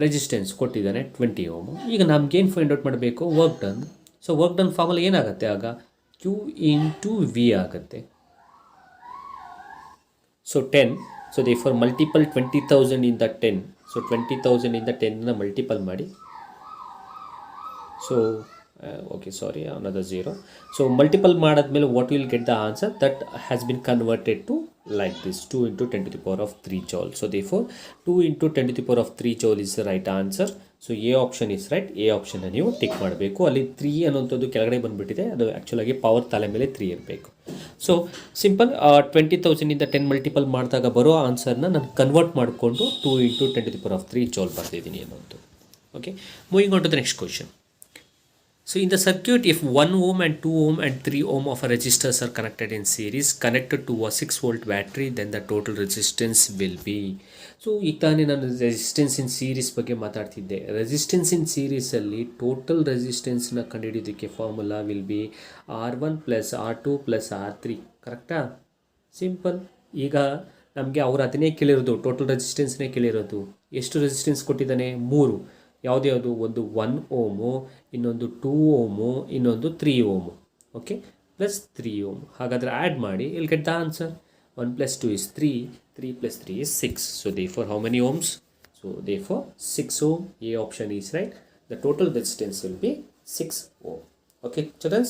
resistance ಕೊಟ್ಟಿದ್ದಾನೆ 20 ಓಮು. ಈಗ ನಮಗೇನು ಫೈಂಡ್ ಔಟ್ ಮಾಡಬೇಕು? Work done. So work done ಫಾರ್ಮಲ್ಲಿ ಏನಾಗುತ್ತೆ ಆಗ? ಕ್ಯೂ ಇಂಟು ವಿ ಆಗುತ್ತೆ. So 10. So therefore multiple 20,000 ಇಂದ 10. ಸೊ 20,000 ಇಂದ 10ನ ಮಲ್ಟಿಪಲ್ ಮಾಡಿ. So okay, sorry, another 0. So multiple ಮಾಡಾದ್ಮೇಲೆ what will get the answer? That has been converted to like this, 2 × 10⁻³ joule. So therefore 2 × 10⁻³ joule is the right answer. So A option is right. A ಆಪ್ಷನ್ನ ನೀವು tick ಮಾಡಬೇಕು. ಅಲ್ಲಿ 3 ಅನ್ನೋಂಥದ್ದು ಕೆಳಗಡೆ ಬಂದುಬಿಟ್ಟಿದೆ, ಅದು ಆ್ಯಕ್ಚುಲಾಗಿ power ತಲೆ ಮೇಲೆ 3 ಇರಬೇಕು. ಸೊ ಸಿಂಪಲ್ 20,000 ಇಂದ 10 ಮಲ್ಟಿಪಲ್ ಮಾಡಿದಾಗ ಬರೋ ಆನ್ಸರ್ನ ನಾನು ಕನ್ವರ್ಟ್ ಮಾಡಿಕೊಂಡು 2 × 10⁻³ joule ಬರ್ತಿದ್ದೀನಿ ಅನ್ನೋದು. Okay, moving on to the next question. So in the circuit, if 1 ohm and 2 ohm and 3 ohm of a resistors are connected in series, connected to a 6 volt battery, then the total resistance will be. So ಈಗ ತಾನೇ ನಾನು resistance in series ಬಗ್ಗೆ ಮಾತಾಡ್ತಿದ್ದೆ. Resistance in ಸೀರೀಸಲ್ಲಿ total ರೆಸಿಸ್ಟೆನ್ಸ್ನ ಕಂಡುಹಿಡಿಯೋದಕ್ಕೆ formula will be R1 + R2 + R3. ಕರೆಕ್ಟಾ? Simple. ಈಗ ನಮಗೆ ಅವ್ರು ಅದನ್ನೇ ಕೇಳಿರೋದು, ಟೋಟಲ್ ರೆಸಿಸ್ಟೆನ್ಸ್ನೇ ಕೇಳಿರೋದು. ಎಷ್ಟು ರೆಸಿಸ್ಟೆನ್ಸ್ ಕೊಟ್ಟಿದ್ದಾನೆ? 3. ಯಾವುದ್ಯಾವುದು? ಒಂದು 1 ಓಮು, ಇನ್ನೊಂದು 2 ಓಮು, ಇನ್ನೊಂದು 3 ಓಮು. Okay, plus 3 ohm. ಹಾಗಾದರೆ ಆ್ಯಡ್ ಮಾಡಿ, ಇಲ್ಲಿ get the answer. 1 + 2 is 3, 3 + 3 is 6. So therefore how many ohms? So therefore 6 ohm. A option is right. The total resistance will be 6 ohm. Okay, children.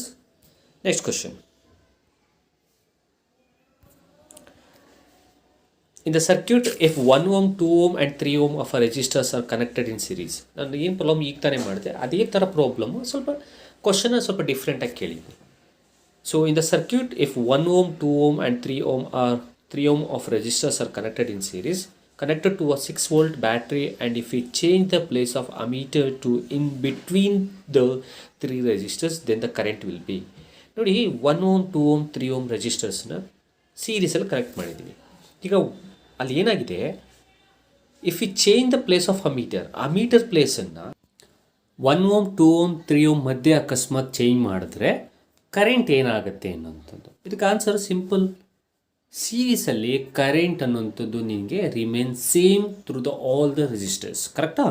Next question. In the circuit, if 1 ohm, 2 ohm and 3 ohm of a resistors are connected in series. ನಾನು ಏನು problem ಈಗ ತಾನೇ ಮಾಡಿದೆ, ಅದೇ ಥರ problem ಸ್ವಲ್ಪ ಕ್ವಶನ್ನ ಸ್ವಲ್ಪ ಡಿಫ್ರೆಂಟಾಗಿ ಕೇಳಿದ್ವಿ. So in the circuit, if 1 ohm, 2 ohm and 3 ohm of resistors are connected in series, connected to a 6 volt battery, and if we change the place of ammeter to in between the 3 resistors, then the current will be. ನೋಡಿ, 1 ohm, 2 ohm, 3 ohm resistors-ನ ಸೀರೀಸಲ್ಲಿ connect ಮಾಡಿದ್ದೀವಿ. ಈಗ ಅಲ್ಲಿ ಏನಾಗಿದೆ, if you change the place of ammeter ಪ್ಲೇಸನ್ನು 1 ohm, 2 ohm, 3 ohm ಮಧ್ಯೆ ಅಕಸ್ಮಾತ್ ಚೇಂಜ್ ಮಾಡಿದ್ರೆ ಕರೆಂಟ್ ಏನಾಗುತ್ತೆ ಅನ್ನೋಂಥದ್ದು. ಇದಕ್ಕೆ ಆನ್ಸರ್ ಸಿಂಪಲ್. ಸೀರೀಸಲ್ಲಿ ಕರೆಂಟ್ ಅನ್ನೋಂಥದ್ದು ನಿಮಗೆ remain same through the all the resistors. ಕರೆಕ್ಟಾ?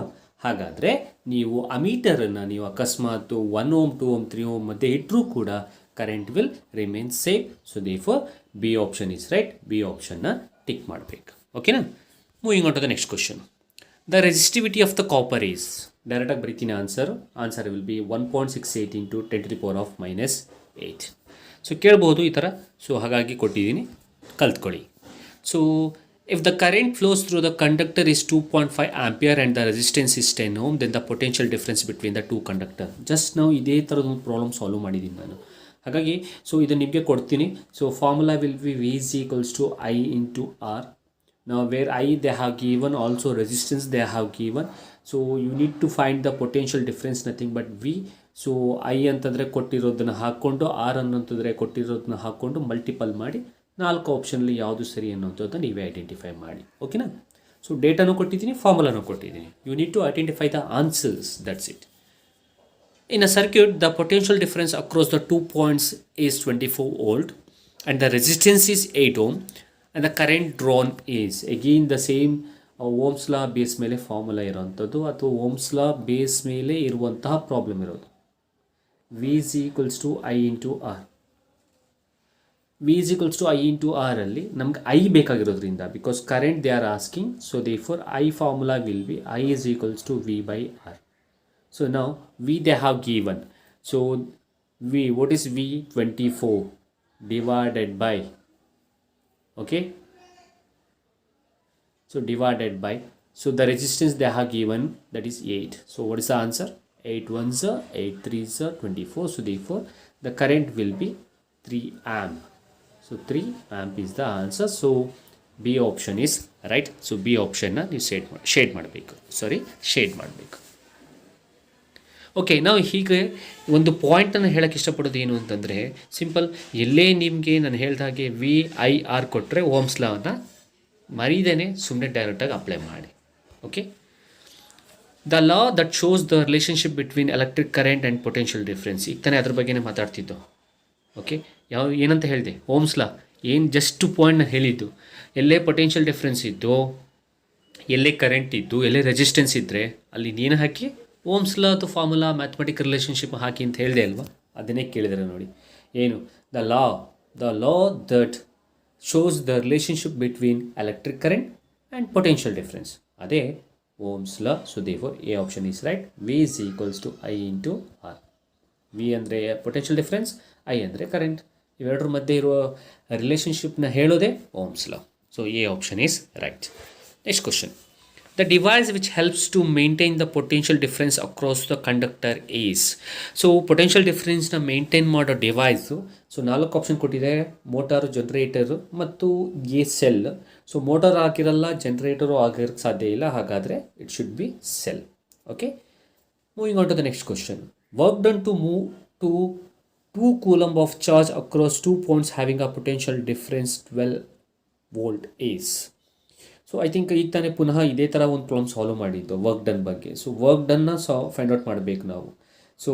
ಹಾಗಾದರೆ ನೀವು ಅಮೀಟರನ್ನು ನೀವು ಅಕಸ್ಮಾತ್ 1 ohm, 2 ohm, 3 ohm ಮಧ್ಯೆ ಇಟ್ಟರೂ ಕೂಡ current will remain same. So therefore B option is right. B ಆಪ್ಷನ್ನ ಟಿಕ್ ಮಾಡಬೇಕು. ಓಕೆನಾ? Moving on to the next question. The resistivity of the copper is, ಡೈರೆಕ್ಟಾಗಿ ಬರೀತೀನಿ ಆನ್ಸರ್ ವಿಲ್ ಬಿ 1.68 × 10⁻⁻8. ಸೊ ಕೇಳ್ಬೋದು ಈ ಥರ. ಸೊ ಹಾಗಾಗಿ ಕೊಟ್ಟಿದ್ದೀನಿ, ಕಲ್ತ್ಕೊಳ್ಳಿ. So if the current flows through the conductor is 2.5 ampere and the resistance is 10 ohm, then the potential difference between the 2 conductor. Just ನಾವು ಇದೇ ಥರದೊಂದು ಪ್ರಾಬ್ಲಮ್ ಸಾಲ್ವ್ ಮಾಡಿದ್ದೀನಿ ನಾನು. ಹಾಗಾಗಿ ಸೊ ಇದು ನಿಮಗೆ ಕೊಡ್ತೀನಿ. So formula will B V = I × R. Now where I they have given, also resistance they have given. So you need to find the potential difference, nothing but V. So I ಅಂತಂದರೆ ಕೊಟ್ಟಿರೋದನ್ನು ಹಾಕ್ಕೊಂಡು, R ಅನ್ನೋಂತಂದರೆ ಕೊಟ್ಟಿರೋದನ್ನ ಹಾಕ್ಕೊಂಡು multiple ಮಾಡಿ 4 ಆಪ್ಷನಲ್ಲಿ ಯಾವುದು ಸರಿ ಅನ್ನೋಂಥದ್ದನ್ನು ನೀವೇ identify ಮಾಡಿ. ಓಕೆನಾ? So ಡೇಟಾನು ಕೊಟ್ಟಿದ್ದೀನಿ, ಫಾರ್ಮುಲಾನು ಕೊಟ್ಟಿದ್ದೀನಿ. You need to identify the answers, that's it. In a circuit, the potential difference across the 2 points is 24 volt and the resistance is 8 ohm and the current drawn is again the same Ohm's law base ಮೇಲೆ formula ಇರೋವಂಥದ್ದು ಅಥವಾ Ohm's law base ಮೇಲೆ ಇರುವಂತಹ problem ಇರೋದು. V = I × R. V = I × R ಅಲ್ಲಿ ನಮ್ಗೆ I ಬೇಕಾಗಿರೋದ್ರಿಂದ, because current they are asking, so therefore I formula will be I = V/R. So now V they have given. So V, what is V? 24 divided by, okay? So divided by, so the resistance they have given, that is 8. So what is the answer? 8 1s are 8 3s are 24. So therefore the current will be 3 amp. So 3 amp is the answer. So B option is right. So B option na ನೀವು shade ಮಾಡಬೇಕು. Okay, ನಾವು ಹೀಗೆ ಒಂದು ಪಾಯಿಂಟನ್ನು ಹೇಳೋಕ್ಕೆ ಇಷ್ಟಪಡೋದು ಏನು ಅಂತಂದರೆ, simple. ಎಲ್ಲೇ ನಿಮಗೆ ನಾನು ಹೇಳಿದ ಹಾಗೆ VIR ಕೊಟ್ಟರೆ ಓಮ್ಸ್ ಲಾವನ್ನು ಮರೀದೇನೆ ಸುಮ್ಮನೆ ಡೈರೆಕ್ಟಾಗಿ ಅಪ್ಲೈ ಮಾಡಿ. Okay, the law that shows the relationship between electric current and potential difference. ಈಗ ತಾನೇ ಅದ್ರ ಬಗ್ಗೆನೇ ಮಾತಾಡ್ತಿದ್ದು. ಓಕೆ, ಏನಂತ ಹೇಳಿದೆ? Ohm's law. ಏನು ಜಸ್ಟ್ ಪಾಯಿಂಟ್ನ ಹೇಳಿದ್ದು, ಎಲ್ಲೇ ಪೊಟೆನ್ಷಿಯಲ್ ಡಿಫ್ರೆನ್ಸ್ ಇದ್ದು, ಎಲ್ಲೇ ಕರೆಂಟ್ ಇದ್ದು, ಎಲ್ಲೇ ರೆಸಿಸ್ಟೆನ್ಸ್ ಇದ್ದರೆ ಅಲ್ಲಿ ನೀನು ಹಾಕಿ ಓಮ್ಸ್ ಲಾ ಅದು ಫಾರ್ಮುಲಾ ಮ್ಯಾಥಮೆಟಿಕ್ ರಿಲೇಷನ್ಶಿಪ್ ಹಾಕಿ ಅಂತ ಹೇಳಿದೆ ಅಲ್ವಾ? ಅದನ್ನೇ ಕೇಳಿದರೆ ನೋಡಿ. ಏನು? The law that shows the relationship between electric current and potential difference. ಅದೇ ohm's law. So therefore A option is right. V is equals to I into R. V ಅಂದರೆ potential difference, I ಅಂದರೆ current. ಇವೆರಡರ ಮಧ್ಯೆ ಇರುವ ರಿಲೇಷನ್ಶಿಪ್ನ ಹೇಳೋದೇ ohm's law. So A option is right. Next question. The device which helps to maintain the potential difference across the conductor is. So potential difference maintain ಮಾಡೋ device. So 4 option ಕೊಟ್ಟಿದೆ: motor, generator ಮತ್ತು a cell. So motor ಆಗಿರಲ್ಲ, generator ಆಗಿರೋಕ್ಕೆ ಸಾಧ್ಯ ಇಲ್ಲ, ಹಾಗಾದರೆ it should be cell. Okay, moving on to the next question. Work done to move to 2 coulomb of charge across 2 points having a potential difference 12 volt is. So I think ಈಗ ತಾನೇ ಪುನಃ ಇದೇ ಥರ ಒಂದು ಪ್ರಾಬ್ಲಮ್ ಸಾಲ್ವ್ ಮಾಡಿದ್ದು work done ಬಗ್ಗೆ. So work ಡನ್ನ find out ಮಾಡಬೇಕು ನಾವು. ಸೊ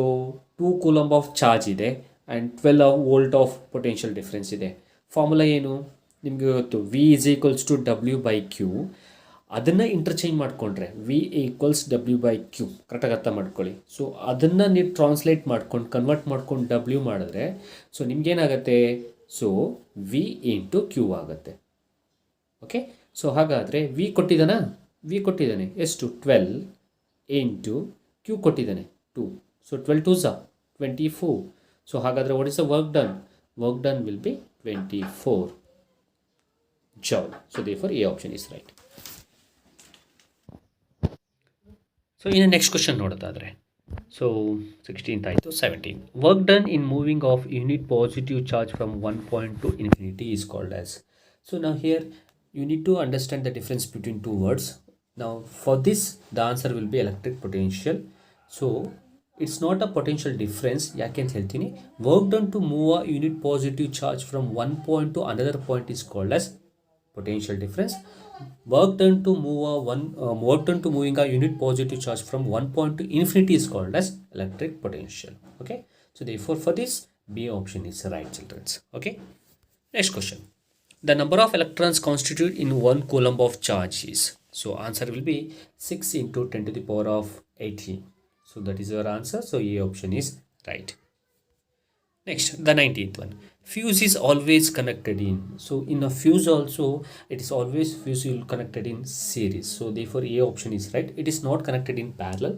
2 ಕೂಲಂಬ್ ಆಫ್ ಚಾರ್ಜ್ ಇದೆ and 12 volt of potential difference ಇದೆ. ಫಾರ್ಮುಲಾ ಏನು ನಿಮಗೆ ಗೊತ್ತು? V is equals to W by Q. ಅದನ್ನು ಇಂಟರ್ಚೇಂಜ್ ಮಾಡಿಕೊಂಡ್ರೆ V equals W by Q. ಕರೆಕ್ಟಾಗಿ ಅರ್ಥ ಮಾಡ್ಕೊಳ್ಳಿ. ಸೊ ಅದನ್ನು ನೀವು ಟ್ರಾನ್ಸ್ಲೇಟ್ ಮಾಡ್ಕೊಂಡು ಕನ್ವರ್ಟ್ ಮಾಡ್ಕೊಂಡು ಡಬ್ಲ್ಯೂ ಮಾಡಿದ್ರೆ ಸೊ ನಿಮ್ಗೇನಾಗುತ್ತೆ? ಸೊ ವಿ ಇಂಟು ಕ್ಯೂ ಆಗುತ್ತೆ. ಓಕೆ, ಸೊ ಹಾಗಾದರೆ ವಿ ಕೊಟ್ಟಿದ್ದಾನೆ ಎಷ್ಟು? 12 ಇಂಟು ಕ್ಯೂ ಕೊಟ್ಟಿದ್ದಾನೆ 2. So 12 2s 24. ಸೊ ಹಾಗಾದರೆ what is the work done? Work done will be 24 joule. So therefore A option is right. So ಇನ್ನು next question ನೋಡೋದಾದರೆ, so 16th ಆಯಿತು. 17. Work done in moving of unit positive charge from 1 point to infinity is called as. So ನಾವು here you need to understand the difference between two words. Now for this the answer will be electric potential. So it's not a potential difference. ಯಾಕೆ ಅಂತ ಹೇಳ್ತೀನಿ. work done to move a unit positive charge from one point to another point is called as potential difference. work done to moving a unit positive charge from one point to infinity is called as electric potential. Okay, so therefore for this B option is right, children. Okay, next question. The number of electrons constituted in 1 coulomb of charge is. So answer will be 6 into 10 to the power of 18. So that is your answer. So A option is right. Next, the 19th one. Fuse is always connected in. So in a fuse also, it is always fuse connected in series. So therefore A option is right. It is not connected in parallel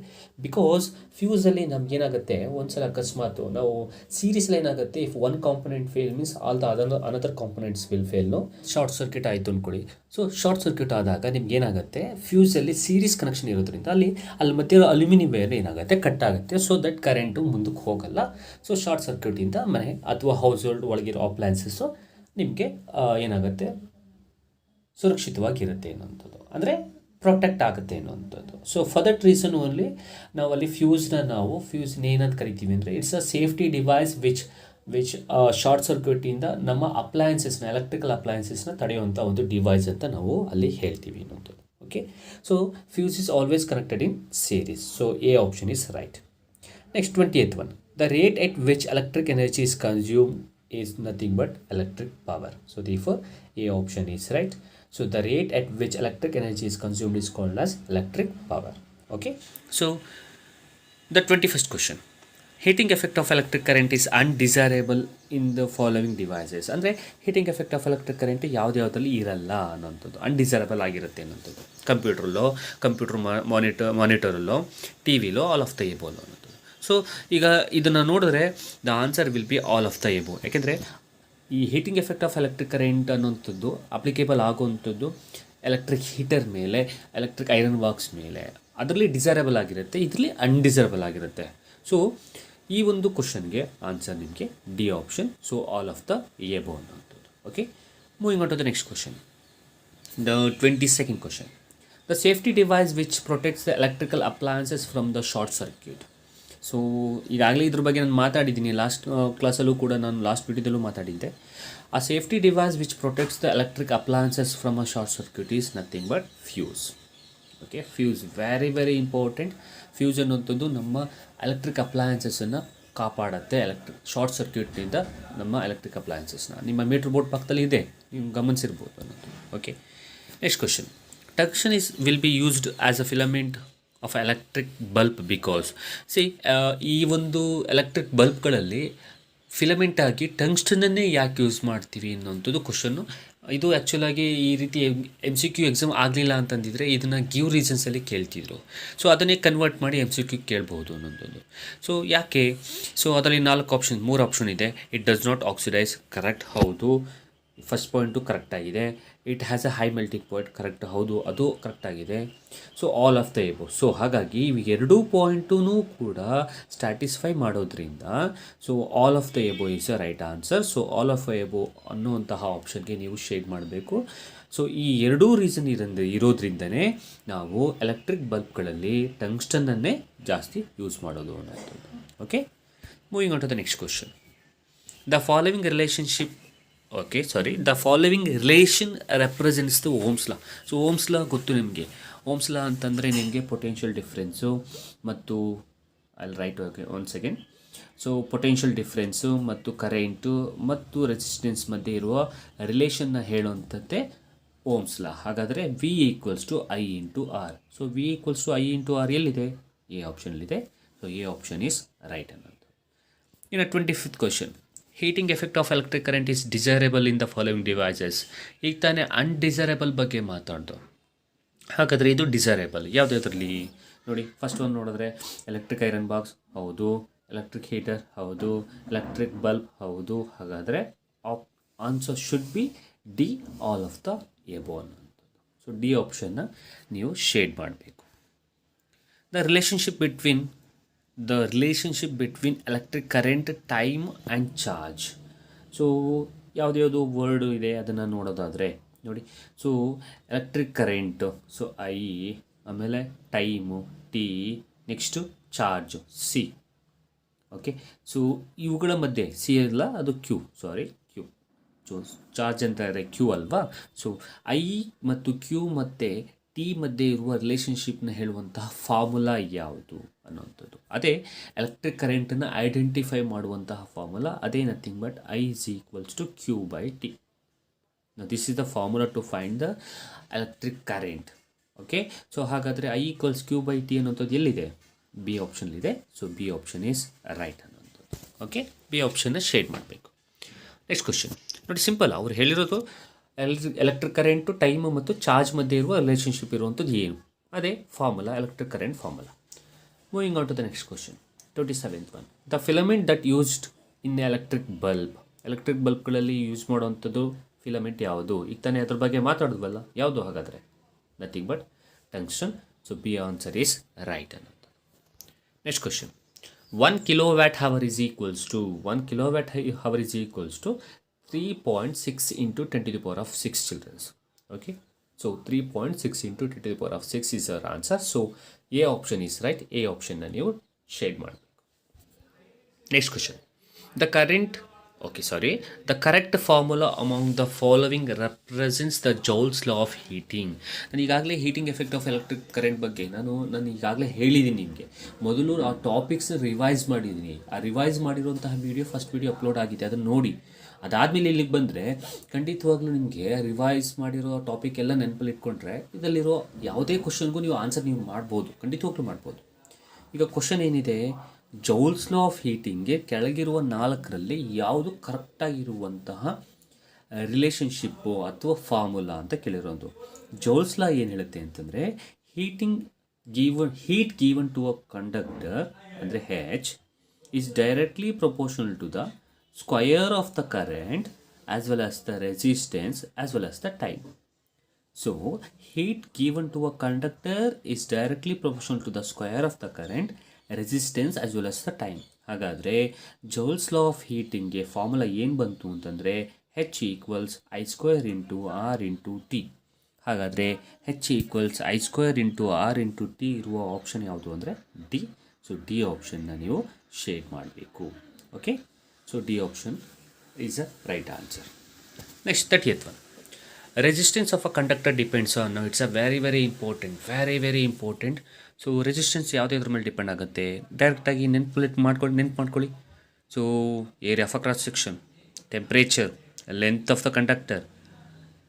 because fuse ಅಲ್ಲಿ ನಮ್ಗೆ ಏನಾಗುತ್ತೆ, ಒಂದ್ಸಲ ಅಕಸ್ಮಾತ್ ನಾವು series ಏನಾಗುತ್ತೆ, if one component fail means all the another components will fail. Short circuit ಆಯಿತು ಅಂದ್ಕೊಳ್ಳಿ. So short circuit ಆದಾಗ ನಿಮ್ಗೆ ಏನಾಗುತ್ತೆ, ಫ್ಯೂಸಲ್ಲಿ ಸೀರೀಸ್ ಕನೆಕ್ಷನ್ ಇರೋದ್ರಿಂದ ಅಲ್ಲಿ ಮಧ್ಯೆ ಅಲ್ಯೂಮಿನಿಯಂ ವೈರ್ ಏನಾಗುತ್ತೆ, ಕಟ್ ಆಗುತ್ತೆ. ಸೊ ದಟ್ ಕರೆಂಟು ಮುಂದಕ್ಕೆ ಹೋಗಲ್ಲ. ಸೊ ಶಾರ್ಟ್ ಸರ್ಕ್ಯೂಟಿಂದ ಮನೆ ಅಥವಾ ಹೌಸ್ ಹೋಲ್ಡ್ ಒಳಗಿರೋ ಅಪ್ಲಯನ್ಸಸ್ಸು ನಿಮಗೆ ಏನಾಗುತ್ತೆ, ಸುರಕ್ಷಿತವಾಗಿರುತ್ತೆ ಅನ್ನೋಂಥದ್ದು, ಅಂದರೆ ಪ್ರೊಟೆಕ್ಟ್ ಆಗುತ್ತೆ ಅನ್ನೋಂಥದ್ದು. So for that reason only ನಾವು ಅಲ್ಲಿ ಫ್ಯೂಸ್ನ ಏನಂತ ಕರಿತೀವಿ ಅಂದರೆ, it's a safety device which short ಸರ್ಕ್ಯೂಟಿಂದ ನಮ್ಮ ಅಪ್ಲಯನ್ಸಸ್ನ, ಎಲೆಕ್ಟ್ರಿಕಲ್ ಅಪ್ಲಯನ್ಸಸ್ನ ತಡೆಯುವಂಥ ಒಂದು ಡಿವೈಸ್ ಅಂತ ನಾವು ಅಲ್ಲಿ ಹೇಳ್ತೀವಿ ಅನ್ನೋಂಥದ್ದು. Okay, so fuse is always connected in series. So A option is right. Next 20th one. The rate at which electric energy is consumed is nothing but electric power. So therefore A option is right. So the rate at which electric energy is consumed is called as electric power. Okay, so the 21st question. Heating effect of electric current is undesirable in the following devices. ಅಂದರೆ heating effect of electric current ಯಾವುದ್ರಲ್ಲಿ ಇರಲ್ಲ ಅನ್ನೋಂಥದ್ದು, undesirable ಆಗಿರುತ್ತೆ ಅನ್ನೋಂಥದ್ದು. Computer ಮಾನಿಟರಲ್ಲೋ T ವಿಲೋ all of the above ಅನ್ನೋದು. So ಈಗ ಇದನ್ನು ನೋಡಿದ್ರೆ the answer will be all of the above. ಯಾಕೆಂದರೆ ಈ heating effect of electric current ಅನ್ನೋಂಥದ್ದು ಅಪ್ಲಿಕೇಬಲ್ ಆಗುವಂಥದ್ದು ಎಲೆಕ್ಟ್ರಿಕ್ ಹೀಟರ್ ಮೇಲೆ, ಎಲೆಕ್ಟ್ರಿಕ್ ಐರನ್ ಬಾಕ್ಸ್ ಮೇಲೆ. ಅದರಲ್ಲಿ ಡಿಸೈರಬಲ್ ಆಗಿರುತ್ತೆ, ಇದರಲ್ಲಿ ಅನ್ಡಿಸೈರಬಲ್ ಆಗಿರುತ್ತೆ. ಸೊ ಈ ಒಂದು ಕ್ವಶನ್ಗೆ ಆನ್ಸರ್ ನಿಮಗೆ D option. So all of the above ಅನ್ನೋಂಥದ್ದು. Okay, moving on to the next question. The 22nd question. The safety device which protects the electrical appliances from the short circuit. So ಈಗಾಗಲೇ ಇದ್ರ ಬಗ್ಗೆ ನಾನು ಮಾತಾಡಿದ್ದೀನಿ, last ಕ್ಲಾಸಲ್ಲೂ ಕೂಡ ನಾನು last ವಿಡಿಯೋದಲ್ಲೂ ಮಾತಾಡಿದ್ದೆ. ಆ safety device which protects the electric appliances from a short circuit is nothing but fuse. Okay, fuse very important. Fuse ಅನ್ನೋಂಥದ್ದು ನಮ್ಮ ಎಲೆಕ್ಟ್ರಿಕ್ ಅಪ್ಲಯನ್ಸಸ್ಸನ್ನು ಕಾಪಾಡುತ್ತೆ, ಶಾರ್ಟ್ ಸರ್ಕ್ಯೂಟ್ನಿಂದ ನಮ್ಮ ಎಲೆಕ್ಟ್ರಿಕ್ ಅಪ್ಲಯನ್ಸಸ್ನ. ನಿಮ್ಮ ಮೀಟರ್ ಬೋರ್ಡ್ ಪಕ್ಕದಲ್ಲಿ ಇದೆ, ನೀವು ಗಮನಿಸಿರ್ಬೋದು ಅನ್ನೋದು. Okay, next question. Tungsten will be used as a filament of electric bulb because ಈ ಒಂದು ಎಲೆಕ್ಟ್ರಿಕ್ ಬಲ್ಬ್ಗಳಲ್ಲಿ ಫಿಲಮೆಂಟ್ ಆಗಿ ಟಂಗ್ಸ್ಟನನ್ನೇ ಯಾಕೆ ಯೂಸ್ ಮಾಡ್ತೀವಿ ಅನ್ನೋಂಥದ್ದು ಕ್ವಶನ್ನು. ಇದು ಆ್ಯಕ್ಚುಲಾಗಿ ಈ ರೀತಿ MCQ ಎಕ್ಸಾಮ್ ಆಗಲಿಲ್ಲ ಅಂತಂದಿದ್ರೆ ಇದನ್ನು ಗಿವ್ ರೀಸನ್ಸಲ್ಲಿ ಕೇಳ್ತಿದ್ರು. ಸೊ ಅದನ್ನೇ ಕನ್ವರ್ಟ್ ಮಾಡಿ MCQ ಕೇಳ್ಬೋದು ಅನ್ನೋದು. ಸೊ ಯಾಕೆ? ಸೊ ಅದರಲ್ಲಿ 3 ಆಪ್ಷನ್ ಇದೆ. It does not oxidize, correct, ಹೌದು. ಫಸ್ಟ್ ಪಾಯಿಂಟು ಕರೆಕ್ಟಾಗಿದೆ. It has a high melting point, correct, ಹೌದು, ಅದು ಕರೆಕ್ಟಾಗಿದೆ. So all of the above. So ಹಾಗಾಗಿ ಇವು 2 ಪಾಯಿಂಟೂ ಕೂಡ ಸ್ಟ್ಯಾಟಿಸ್ಫೈ ಮಾಡೋದ್ರಿಂದ so all of the above is a right answer. So all of the above ಅನ್ನುವಂತಹ ಆಪ್ಷನ್ಗೆ ನೀವು ಶೇಡ್ ಮಾಡಬೇಕು. ಸೊ ಈ 2 ರೀಸನ್ ಇರೋದ್ರಿಂದನೇ ನಾವು ಎಲೆಕ್ಟ್ರಿಕ್ ಬಲ್ಬ್ಗಳಲ್ಲಿ ಟಂಗ್ಸ್ಟನ್ನನ್ನೇ ಜಾಸ್ತಿ ಯೂಸ್ ಮಾಡೋದು ಅನ್ನೋದು. Okay, moving on to the next question. The following relation represents the Ohm's law. So Ohm's law ಗೊತ್ತು ನಿಮಗೆ. ಓಮ್ಸ್ ಲಾ ಅಂತಂದರೆ ನಿಮಗೆ ಪೊಟೆನ್ಷಿಯಲ್ ಡಿಫ್ರೆನ್ಸು ಮತ್ತು one second. So potential difference ಮತ್ತು ಕರೆಂಟು ಮತ್ತು ರೆಸಿಸ್ಟೆನ್ಸ್ ಮಧ್ಯೆ ಇರುವ ರಿಲೇಷನ್ನ ಹೇಳುವಂಥದ್ದೇ ಓಮ್ಸ್ ಲಾ. ಹಾಗಾದರೆ V = I × R. ಸೊ V = I × R ಎಲ್ಲಿದೆ? ಎ ಆಪ್ಷನಲ್ಲಿದೆ. So A option is right ಅನ್ನೋದು. ಇನ್ನು 25th question. Heating effect of electric current is desirable in the following devices. ಈಗ ತಾನೇ ಅನ್ಡಿಸೈರೇಬಲ್ ಬಗ್ಗೆ ಮಾತಾಡ್ದು. ಹಾಗಾದರೆ ಇದು ಡಿಸೈರೇಬಲ್ ಯಾವುದ್ರಲ್ಲಿ ನೋಡಿ. ಫಸ್ಟ್ ಒಂದು ನೋಡಿದ್ರೆ ಎಲೆಕ್ಟ್ರಿಕ್ ಐರನ್ ಬಾಕ್ಸ್, ಹೌದು. ಎಲೆಕ್ಟ್ರಿಕ್ ಹೀಟರ್, ಹೌದು. ಎಲೆಕ್ಟ್ರಿಕ್ ಬಲ್ಬ್, ಹೌದು. ಹಾಗಾದರೆ answer should be D, all of the above ಅನ್ನೋಂಥದ್ದು. ಸೊ ಡಿ ಆಪ್ಷನ್ನ ನೀವು ಶೇಡ್ ಮಾಡಬೇಕು. The relationship between electric current, time and charge. So ಯಾವುದ್ಯಾವುದು ವರ್ಡು ಇದೆ ಅದನ್ನು ನೋಡೋದಾದರೆ ನೋಡಿ. So electric current, so I, ಆಮೇಲೆ time T, next charge C. Okay, so ಇವುಗಳ ಮಧ್ಯೆ ಸಿ ಅಲ್ಲ, ಅದು ಕ್ಯೂ. ಸೊ ಚಾರ್ಜ್ ಅಂತ ಇದೆ ಕ್ಯೂ ಅಲ್ವಾ. ಸೊ ಐ ಮತ್ತು ಕ್ಯೂ ಮತ್ತು ಟಿ ಮಧ್ಯೆ ಇರುವ ರಿಲೇಷನ್ಶಿಪ್ನ ಹೇಳುವಂತಹ ಫಾರ್ಮುಲಾ ಯಾವುದು ಅನ್ನುವಂಥದ್ದು. ಅದೇ ಎಲೆಕ್ಟ್ರಿಕ್ ಕರೆಂಟನ್ನು ಐಡೆಂಟಿಫೈ ಮಾಡುವಂತಹ ಫಾರ್ಮುಲಾ. ಅದೇ nothing but I = Q/T. This is the formula to find the electric current. Okay, so ಹಾಗಾದರೆ I = Q/T ಅನ್ನೋಂಥದ್ದು ಎಲ್ಲಿದೆ? ಬಿ ಆಪ್ಷನ್ಲಿದೆ. So B option is right ಅನ್ನೋಂಥದ್ದು. ಓಕೆ, ಬಿ ಆಪ್ಷನ್ನ ಶೇಡ್ ಮಾಡಬೇಕು. ನೆಕ್ಸ್ಟ್ ಕ್ವಶನ್ ನೋಡಿ, ಸಿಂಪಲ್. ಅವ್ರು ಹೇಳಿರೋದು ಎಲೆಕ್ಟ್ರಿಕ್ ಕರೆಂಟು, ಟೈಮು ಮತ್ತು ಚಾರ್ಜ್ ಮಧ್ಯೆ ಇರುವ ರಿಲೇಷನ್ಶಿಪ್ ಇರುವಂಥದ್ದು ಏನು? ಅದೇ formula, electric current formula. Moving on to the next question. 27th one. The filament that used in electric bulb. Electric ಬಲ್ಬ್ಗಳಲ್ಲಿ ಯೂಸ್ ಮಾಡುವಂಥದ್ದು ಫಿಲಮೆಂಟ್ ಯಾವುದು? ಈಗ ತಾನೇ ಅದ್ರ ಬಗ್ಗೆ ಮಾತಾಡೋದ್ವಲ್ಲ, ಯಾವುದು? ಹಾಗಾದರೆ nothing but tungsten. So B answer is right ಅನ್ನೋದು. Next question. 1 kWh is equals to 3.6 into 10⁻⁶ children. Okay, so 3.6 into 10⁻⁶ is our answer. So A option is right. A option na ನೀವು shade ಮಾಡಬೇಕು. Next question. The correct formula among the following represents the Joule's law of heating. ನಾನು ಈಗಾಗಲೇ heating effect of electric current ಬಗ್ಗೆ ನಾನು ಈಗಾಗಲೇ ಹೇಳಿದ್ದೀನಿ ನಿಮಗೆ. ಮೊದಲು ಆ ಟಾಪಿಕ್ಸ್ನ ರಿವೈಸ್ ಮಾಡಿದ್ದೀನಿ. ಆ ರಿವೈಸ್ ಮಾಡಿರುವಂತಹ ಫಸ್ಟ್ ವಿಡಿಯೋ ಅಪ್ಲೋಡ್ ಆಗಿದೆ, ಅದನ್ನು ನೋಡಿ. ಅದಾದಮೇಲೆ ಇಲ್ಲಿಗೆ ಬಂದರೆ ಖಂಡಿತವಾಗ್ಲೂ ನಿಮಗೆ ರಿವೈಸ್ ಮಾಡಿರೋ ಟಾಪಿಕ್ ಎಲ್ಲ ನೆನಪಲ್ಲಿ ಇಟ್ಕೊಂಡ್ರೆ ಇದರಲ್ಲಿರೋ ಯಾವುದೇ ಕ್ವಶನ್ಗೂ ನೀವು ಆನ್ಸರ್ ಮಾಡ್ಬೋದು, ಖಂಡಿತವಾಗ್ಲೂ ಮಾಡ್ಬೋದು. ಈಗ ಕ್ವಶನ್ ಏನಿದೆ, ಜೌಲ್ಸ್ ಲಾ ಆಫ್ ಹೀಟಿಂಗ್ಗೆ ಕೆಳಗಿರುವ 4ರಲ್ಲಿ ಯಾವುದು ಕರೆಕ್ಟಾಗಿರುವಂತಹ ರಿಲೇಷನ್ಶಿಪ್ಪು ಅಥವಾ ಫಾರ್ಮುಲಾ ಅಂತ ಕೇಳಿರೋದು. ಜೌಲ್ಸ್ ಲಾ ಏನು ಹೇಳುತ್ತೆ ಅಂತಂದರೆ, heat given to a conductor ಅಂದರೆ H is directly proportional to the square of the current as well as the resistance as well as the time. So heat given to a conductor is directly proportional to the square of the current, resistance as well as the time. ಹಾಗಾದರೆ joules law of ಹೀಟಿಂಗ್ಗೆ formula ಏನು ಬಂತು ಅಂತಂದರೆ H = I² × R × T. ಹಾಗಾದರೆ H = I² × R × T ಇರುವ option ಯಾವುದು ಅಂದರೆ D. So D ಆಪ್ಷನ್ನ ನೀವು shade ಮಾಡಬೇಕು. Okay, so D option is a right answer. Next, 30th one. Resistance of a conductor depends on, it's a very important, very important. So resistance ಯಾವುದ್ರ ಮೇಲೆ depend ಆಗುತ್ತೆ, ಡೈರೆಕ್ಟಾಗಿ ನೆನ್ಪು ಮಾಡ್ಕೊಳ್ಳಿ. So area of a cross section, temperature, length of the conductor,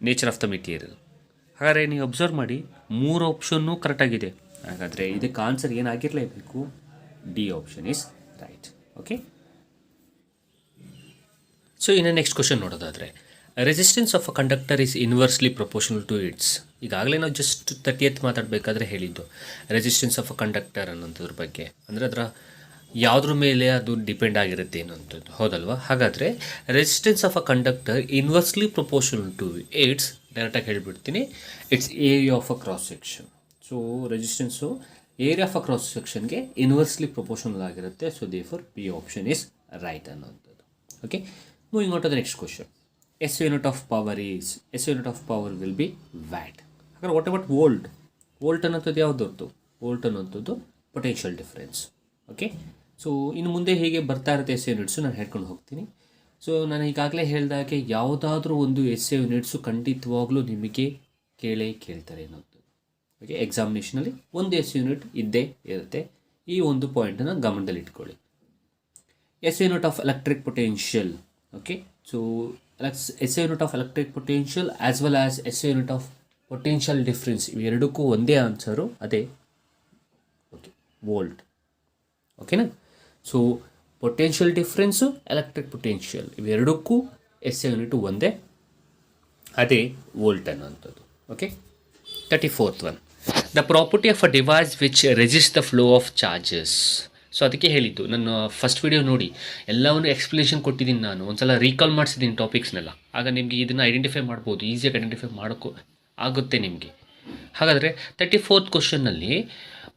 nature of the material. ಹಾಗಾದರೆ ನೀವು observe ಮಾಡಿ 3 option ಕರೆಕ್ಟಾಗಿದೆ. ಹಾಗಾದರೆ ಇದಕ್ಕೆ ಆನ್ಸರ್ ಏನಾಗಿರಲೇಬೇಕು, D option is right. Okay, so ಇನ್ನು ನೆಕ್ಸ್ಟ್ ಕ್ವಶನ್ ನೋಡೋದಾದರೆ, resistance of a conductor is inversely proportional to it's. ಈಗಾಗಲೇ ನಾವು ಜಸ್ಟ್ 30th ಮಾತಾಡಬೇಕಾದ್ರೆ ಹೇಳಿದ್ದು ರೆಸಿಸ್ಟೆನ್ಸ್ ಆಫ್ ಅ ಕಂಡಕ್ಟರ್ ಅನ್ನೋಂಥದ್ರ ಬಗ್ಗೆ, ಅಂದರೆ ಅದರ ಯಾವುದ್ರ ಮೇಲೆ ಅದು ಡಿಪೆಂಡ್ ಆಗಿರುತ್ತೆ ಅನ್ನೋಂಥದ್ದು, ಹೌದಲ್ವಾ? ಹಾಗಾದರೆ resistance of a conductor inversely proportional to it's, ಡೈರೆಕ್ಟಾಗಿ ಹೇಳಿಬಿಡ್ತೀನಿ, it's area of a cross section. So resistance area of a cross ಸೆಕ್ಷನ್ಗೆ ಇನ್ವರ್ಸ್ಲಿ ಪ್ರಪೋರ್ಷನಲ್ ಆಗಿರುತ್ತೆ. So therefore B option is right ಅನ್ನೋಂಥದ್ದು. Okay, moving on to the next question. SI unit of power is, SI unit of power will be watt. ಹಾಗಾದ್ರೆ what about volt? Volt ಅನ್ನೋಂಥದ್ದು ಯಾವುದೊತ್ತು? Volt ಅನ್ನೋಂಥದ್ದು potential difference. Okay, so ಇನ್ನು ಮುಂದೆ ಹೇಗೆ ಬರ್ತಾ ಇರುತ್ತೆ SI units ನಾನು ಹೇಳ್ಕೊಂಡು ಹೋಗ್ತೀನಿ. ಸೊ ನಾನು ಈಗಾಗಲೇ ಹೇಳಿದಾಗೆ ಯಾವುದಾದ್ರೂ ಒಂದು SI ಯೂನಿಟ್ಸು ಖಂಡಿತವಾಗ್ಲೂ ನಿಮಗೆ ಕೇಳ್ತಾರೆ ಅನ್ನೋದು. ಓಕೆ, ಎಕ್ಸಾಮಿನೇಷನಲ್ಲಿ ಒಂದು SI ಯೂನಿಟ್ ಇದ್ದೇ ಇರುತ್ತೆ. ಈ ಒಂದು ಪಾಯಿಂಟನ್ನು ಗಮನದಲ್ಲಿ ಇಟ್ಕೊಳ್ಳಿ. SI unit of electric potential. Okay, so SI unit of electric potential as well as SI unit of potential difference, ಇವೆರಡಕ್ಕೂ ಒಂದೇ ಆನ್ಸರು, ಅದೇ ಓಕೆ ವೋಲ್ಟ್. ಓಕೆನಾ? So potential difference, electric potential, ಇವೆರಡಕ್ಕೂ SI ಯೂನಿಟು ಒಂದೇ, ಅದೇ ವೋಲ್ಟ್ ಅನ್ನೋಂಥದ್ದು. Okay, 34th one, the property of a device which resist the flow of charges. So ಅದಕ್ಕೆ ಹೇಳಿದ್ದು, ನಾನು ಫಸ್ಟ್ ವಿಡಿಯೋ ನೋಡಿ ಎಲ್ಲವನ್ನು ಎಕ್ಸ್ಪ್ಲನೇಷನ್ ಕೊಟ್ಟಿದ್ದೀನಿ, ನಾನು ಒಂದ್ಸಲ ರೀಕಾಲ್ ಮಾಡಿಸಿದ್ದೀನಿ ಟಾಪಿಕ್ಸ್ನೆಲ್ಲ. ಆಗ ನಿಮಗೆ ಇದನ್ನು ಐಡೆಂಟಿಫೈ ಮಾಡ್ಬೋದು, ಈಸಿಯಾಗಿ ಐಡೆಂಟಿಫೈ ಮಾಡೋಕ್ಕೂ ಆಗುತ್ತೆ ನಿಮಗೆ. ಹಾಗಾದರೆ 34th ಕ್ವಶನ್ನಲ್ಲಿ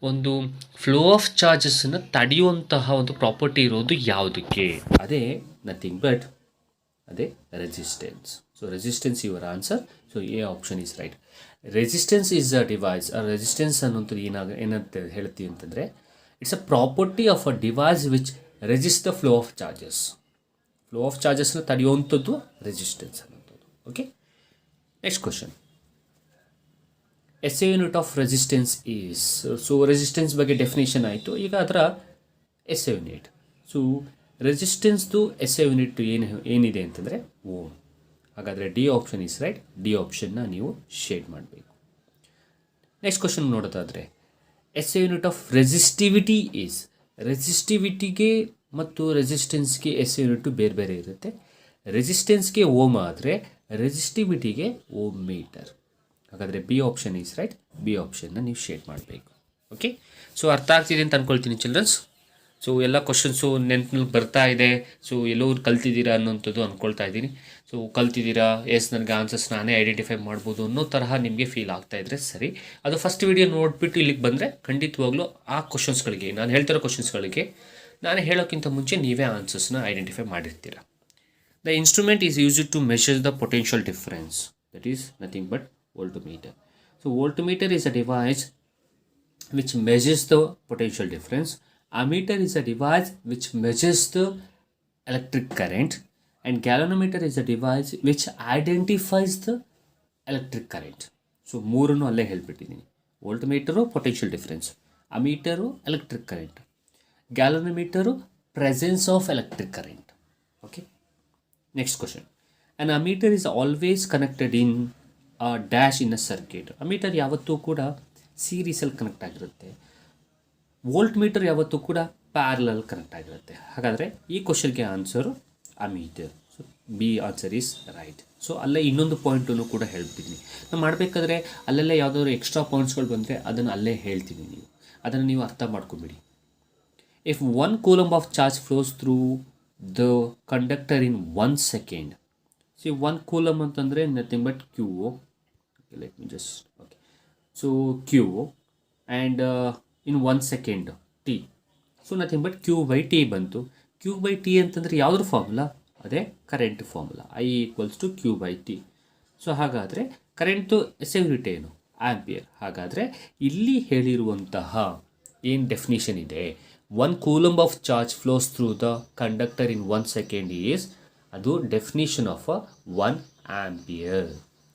ಒಂದು ಫ್ಲೋ ಆಫ್ ಚಾರ್ಜಸ್ಸನ್ನು ತಡೆಯುವಂತಹ ಒಂದು ಪ್ರಾಪರ್ಟಿ ಇರೋದು ಯಾವುದಕ್ಕೆ? ಅದೇ ನಥಿಂಗ್ ಬಟ್ ಅದೇ resistance. So resistance your answer. So A option is right. Resistance is a device. ಆ ರೆಸಿಸ್ಟೆನ್ಸ್ ಅನ್ನೋಂಥದ್ದು ಏನಂತ ಹೇಳ್ತೀವಿ ಅಂತಂದರೆ, it's a property of a device which resist the flow of charges. Flow of ಚಾರ್ಜಸ್ನ ತಡೆಯುವಂಥದ್ದು resistance ಅನ್ನೋಂಥದ್ದು. Okay, next question. SI unit of resistance is. So resistance ಬಗ್ಗೆ definition ಆಯಿತು, ಈಗ ಅದರ SI ಯೂನಿಟ್. ಸೊ ರೆಸಿಸ್ಟೆನ್ಸ್ದು SI ಯೂನಿಟ್ ಏನಿದೆ ಅಂತಂದರೆ ಓಮ್. ಹಾಗಾದರೆ D option is right. D ಆಪ್ಷನ್ನ ನೀವು ಶೇಡ್ ಮಾಡಬೇಕು. ನೆಕ್ಸ್ಟ್ ಕ್ವಶನ್ ನೋಡೋದಾದರೆ, SI unit of resistivity is. ರೆಸಿಸ್ಟಿವಿಟಿಗೆ ಮತ್ತು ರೆಸಿಸ್ಟೆನ್ಸ್ಗೆ SI ಯೂನಿಟು ಬೇರೆ ಬೇರೆ ಇರುತ್ತೆ. ರೆಸಿಸ್ಟೆನ್ಸ್ಗೆ ಓಮ್ ಆದರೆ ರೆಸಿಸ್ಟಿವಿಟಿಗೆ ಓಮ್ ಮೀಟರ್. ಹಾಗಾದರೆ B option is right. B ಆಪ್ಷನ್ನ ನೀವು ಶೇಡ್ ಮಾಡಬೇಕು. ಓಕೆ, ಸೊ ಅರ್ಥ ಆಗ್ತಿದೆ ಅಂತ ಅಂದ್ಕೊಳ್ತೀನಿ ಚಿಲ್ಡ್ರನ್ಸ್. ಸೊ ಎಲ್ಲ ಕ್ವಶನ್ಸು ನೆನ್ಪಿನಲ್ಲಿ ಬರ್ತಾ ಇದೆ. ಸೊ ಎಲ್ಲೋ ಕಲ್ತಿದ್ದೀರಾ ಅನ್ನೋಂಥದ್ದು ಅಂದ್ಕೊಳ್ತಾ ಇದ್ದೀನಿ. ಸೊ ಕಲ್ತಿದ್ದೀರಾ, ಎಸ್ ನನಗೆ ಆನ್ಸರ್ಸ್ ನಾನೇ ಐಡೆಂಟಿಫೈ ಮಾಡ್ಬೋದು ಅನ್ನೋ ತರಹ ನಿಮಗೆ ಫೀಲ್ ಆಗ್ತಾಯಿದ್ರೆ ಸರಿ. ಅದು ಫಸ್ಟ್ ವಿಡಿಯೋ ನೋಡಿಬಿಟ್ಟು ಇಲ್ಲಿಗೆ ಬಂದರೆ ಖಂಡಿತವಾಗ್ಲೂ ಆ ಕ್ವಶನ್ಸ್ಗಳಿಗೆ, ನಾನು ಹೇಳ್ತಿರೋ ಕ್ವಶನ್ಸ್ಗಳಿಗೆ ನಾನು ಹೇಳೋಕ್ಕಿಂತ ಮುಂಚೆ ನೀವೇ ಆನ್ಸರ್ಸ್ನ ಐಡೆಂಟಿಫೈ ಮಾಡಿರ್ತೀರ. The instrument is used to measure the potential difference, that is nothing but voltmeter. So voltmeter is a device which measures the potential difference. Ammeter is a device which measures the electric current, and galvanometer is a device which identifies the electric current. So ಮೂರನ್ನು ಅಲ್ಲೇ ಹೇಳ್ಬಿಟ್ಟಿದ್ದೀನಿ. Voltmeter potential difference, ammeter electric current, galvanometer presence of electric current. Okay, next question. An ammeter is always connected in dash in a circuit. Ammeter ಯಾವತ್ತೂ ಕೂಡ ಸೀರೀಸಲ್ಲಿ connect ಆಗಿರುತ್ತೆ. Voltmeter ಯಾವತ್ತೂ ಕೂಡ parallel connect ಆಗಿರುತ್ತೆ. ಹಾಗಾದರೆ ಈ ಕ್ವಶನ್ಗೆ answer ammeter. So B answer is right. So ಅಲ್ಲೇ ಇನ್ನೊಂದು ಪಾಯಿಂಟನ್ನು ಕೂಡ ಹೇಳ್ಬಿಟ್ಟಿದ್ದೀನಿ. ನಾನು ಮಾಡಬೇಕಾದ್ರೆ ಅಲ್ಲೆಲ್ಲ ಯಾವುದಾದ್ರು ಎಕ್ಸ್ಟ್ರಾ ಪಾಯಿಂಟ್ಸ್ಗಳು ಬಂದರೆ ಅದನ್ನು ಅಲ್ಲೇ ಹೇಳ್ತೀನಿ, ನೀವು ಅದನ್ನು ನೀವು ಅರ್ಥ ಮಾಡ್ಕೊಬೇಡಿ. If 1 coulomb of charge flows through the conductor in 1 second. See 1 coulomb ಅಂತಂದರೆ nothing but Q. Let me just okay. So Q and in 1 second T. So nothing but Q by T ಬಂತು. Q by T ಅಂತಂದರೆ ಯಾವುದ್ರ formula? ಅದೇ current formula, I = Q by T. So ಹಾಗಾದರೆ current SI unit ಏನು? Ampere. ಹಾಗಾದರೆ ಇಲ್ಲಿ ಹೇಳಿರುವಂತಹ ಏನು ಡೆಫಿನಿಷನ್ ಇದೆ, 1 coulomb of charge flows through the conductor in 1 second is, ಅದು ಡೆಫಿನಿಷನ್ ಆಫ್ 1 ಆಂಪಿಯರ್.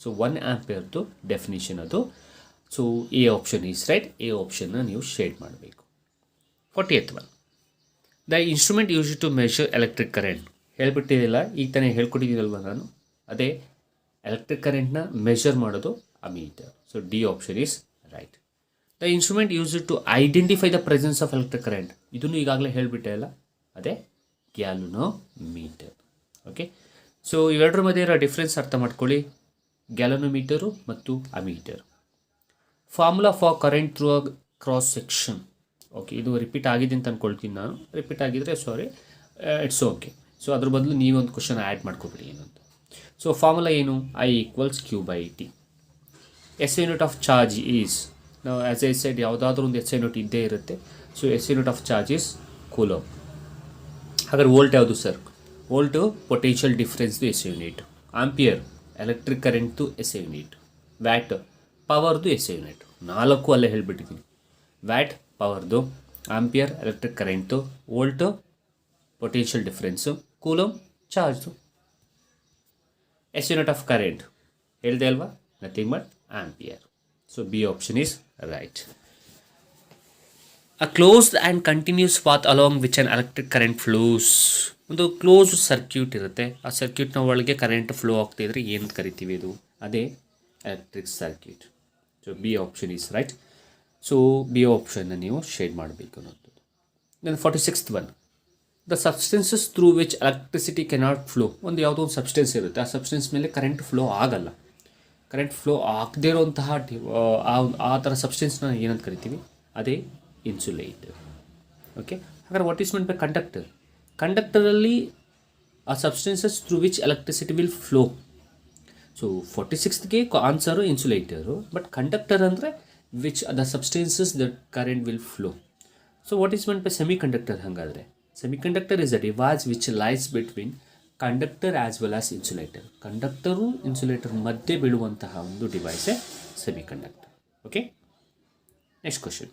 ಸೊ 1 ಆಂಪಿಯರ್ದು ಡೆಫಿನಿಷನ್ ಅದು. So A option is right. A ಆಪ್ಷನ್ನ ನೀವು ಶೇಡ್ ಮಾಡಬೇಕು. 40th one, the instrument use to measure electric current. ಹೇಳ್ಬಿಟ್ಟಿದ್ದಿಲ್ಲ, ಈಗ ತಾನೇ ಹೇಳ್ಕೊಟ್ಟಿದ್ದೀನಲ್ವ ನಾನು, ಅದೇ ಎಲೆಕ್ಟ್ರಿಕ್ ಕರೆಂಟ್ನ ಮೆಷರ್ ಮಾಡೋದು ammeter. So D option is right. The instrument use to identify the presence of electric current. ಇದನ್ನು ಈಗಾಗಲೇ ಹೇಳಿಬಿಟ್ಟೆ ಅಲ್ಲ, ಅದೇ ಗ್ಯಾಲೋನೋಮೀಟರ್. ಓಕೆ, ಸೊ ಇವೆರಡರ ಮಧ್ಯೆ ಇರೋ ಡಿಫ್ರೆನ್ಸ್ ಅರ್ಥ ಮಾಡ್ಕೊಳ್ಳಿ, ಗ್ಯಾಲೋನೋಮೀಟರು ಮತ್ತು ammeter. Formula for current through a cross section. Okay, ಇದು ರಿಪೀಟ್ ಆಗಿದೆ ಅಂತ ಅಂದ್ಕೊಳ್ತೀನಿ ನಾನು. ರಿಪೀಟ್ ಆಗಿದ್ದರೆ ಸಾರಿ, ಇಟ್ಸ್ ಓಕೆ. ಸೊ ಅದ್ರ ಬದಲು ನೀವೊಂದು ಕ್ವಶನ್ ಆ್ಯಡ್ ಮಾಡ್ಕೊಬಿಡಿ ಏನಂತ. ಸೊ ಫಾರ್ಮುಲಾ ಏನು? I = Q/T. S unit of charge is, ನಾವು ಆ್ಯಸ್ ಐ ಸೈಡ್ ಯಾವುದಾದ್ರೂ ಒಂದು ಎಸ್ ಯೂನಿಟ್ ಇದ್ದೇ ಇರುತ್ತೆ. So S unit of charge is coulomb. ಹಾಗಾದ್ರೆ ವೋಲ್ಟ್ ಯಾವುದು ಸರ್? ವೋಲ್ಟು ಪೊಟೆನ್ಷಿಯಲ್ ಡಿಫ್ರೆನ್ಸ್ದು ಎಸ್ ಯೂನಿಟ್. ಆಂಪಿಯರ್ ಎಲೆಕ್ಟ್ರಿಕ್ ಕರೆಂಟ್ದು ಎಸ್ ಯೂನಿಟ್. ವ್ಯಾಟ್ ಪವರ್ದು ಎಸ್ ಯೂನಿಟ್. 4 ಅಲ್ಲೇ ಹೇಳಿಬಿಟ್ಟಿದ್ದೀನಿ. ವ್ಯಾಟ್ ಪವರ್ದು, ampere electric current, volt potential difference, coulomb ಚಾರ್ಜ್ದು. ಎಸ್ ಯೂನಿಟ್ ಆಫ್ ಕರೆಂಟ್ ಹೇಳಿದೆ ಅಲ್ವಾ, nothing but ampere. So B option is right. A closed and continuous path along which an electric current flows. ಒಂದು closed circuit ಇರುತ್ತೆ, ಆ ಸರ್ಕ್ಯೂಟ್ನ ಒಳಗೆ current flow ಆಗ್ತಾಯಿದ್ರೆ ಏನು ಕರಿತೀವಿ? ಇದು ಅದೇ electric circuit. So B option is right. So B ಆಪ್ಷನ್ನ ನೀವು ಶೇಡ್ ಮಾಡಬೇಕು ಅನ್ನೋದು. Then 46th one, the substances through which electricity cannot flow. ಒಂದು ಯಾವುದೋ ಒಂದು ಸಬ್ಸ್ಟೆನ್ಸ್ ಇರುತ್ತೆ, ಆ ಸಬ್ಸ್ಟೆನ್ಸ್ ಮೇಲೆ ಕರೆಂಟ್ ಫ್ಲೋ ಆಗಲ್ಲ. ಕರೆಂಟ್ ಫ್ಲೋ ಆಗದೇ ಇರೋಂತಹ ಆ ಥರ ಸಬ್ಸ್ಟೆನ್ಸ್ನ ಏನಂತ ಕರಿತೀವಿ? ಅದೇ ಇನ್ಸುಲೇಟರ್. ಓಕೆ, ಹಾಗಾದ್ರೆ what is mean by conductor? ಕಂಡಕ್ಟರಲ್ಲಿ ಆ substances through which electricity will flow. So 46ಗೆ ಆನ್ಸರು ಇನ್ಸುಲೇಟರು, ಬಟ್ ಕಂಡಕ್ಟರ್ ಅಂದರೆ which the substances that current will flow. So what is mean by semiconductor? ಹಾಗಾದರೆ semiconductor is a device which lies between conductor as well as insulator. Conductor insulator ಮಧ್ಯೆ ಬೀಳುವಂತಹ ಒಂದು ಡಿವೈಸೇ semiconductor. Okay, next question,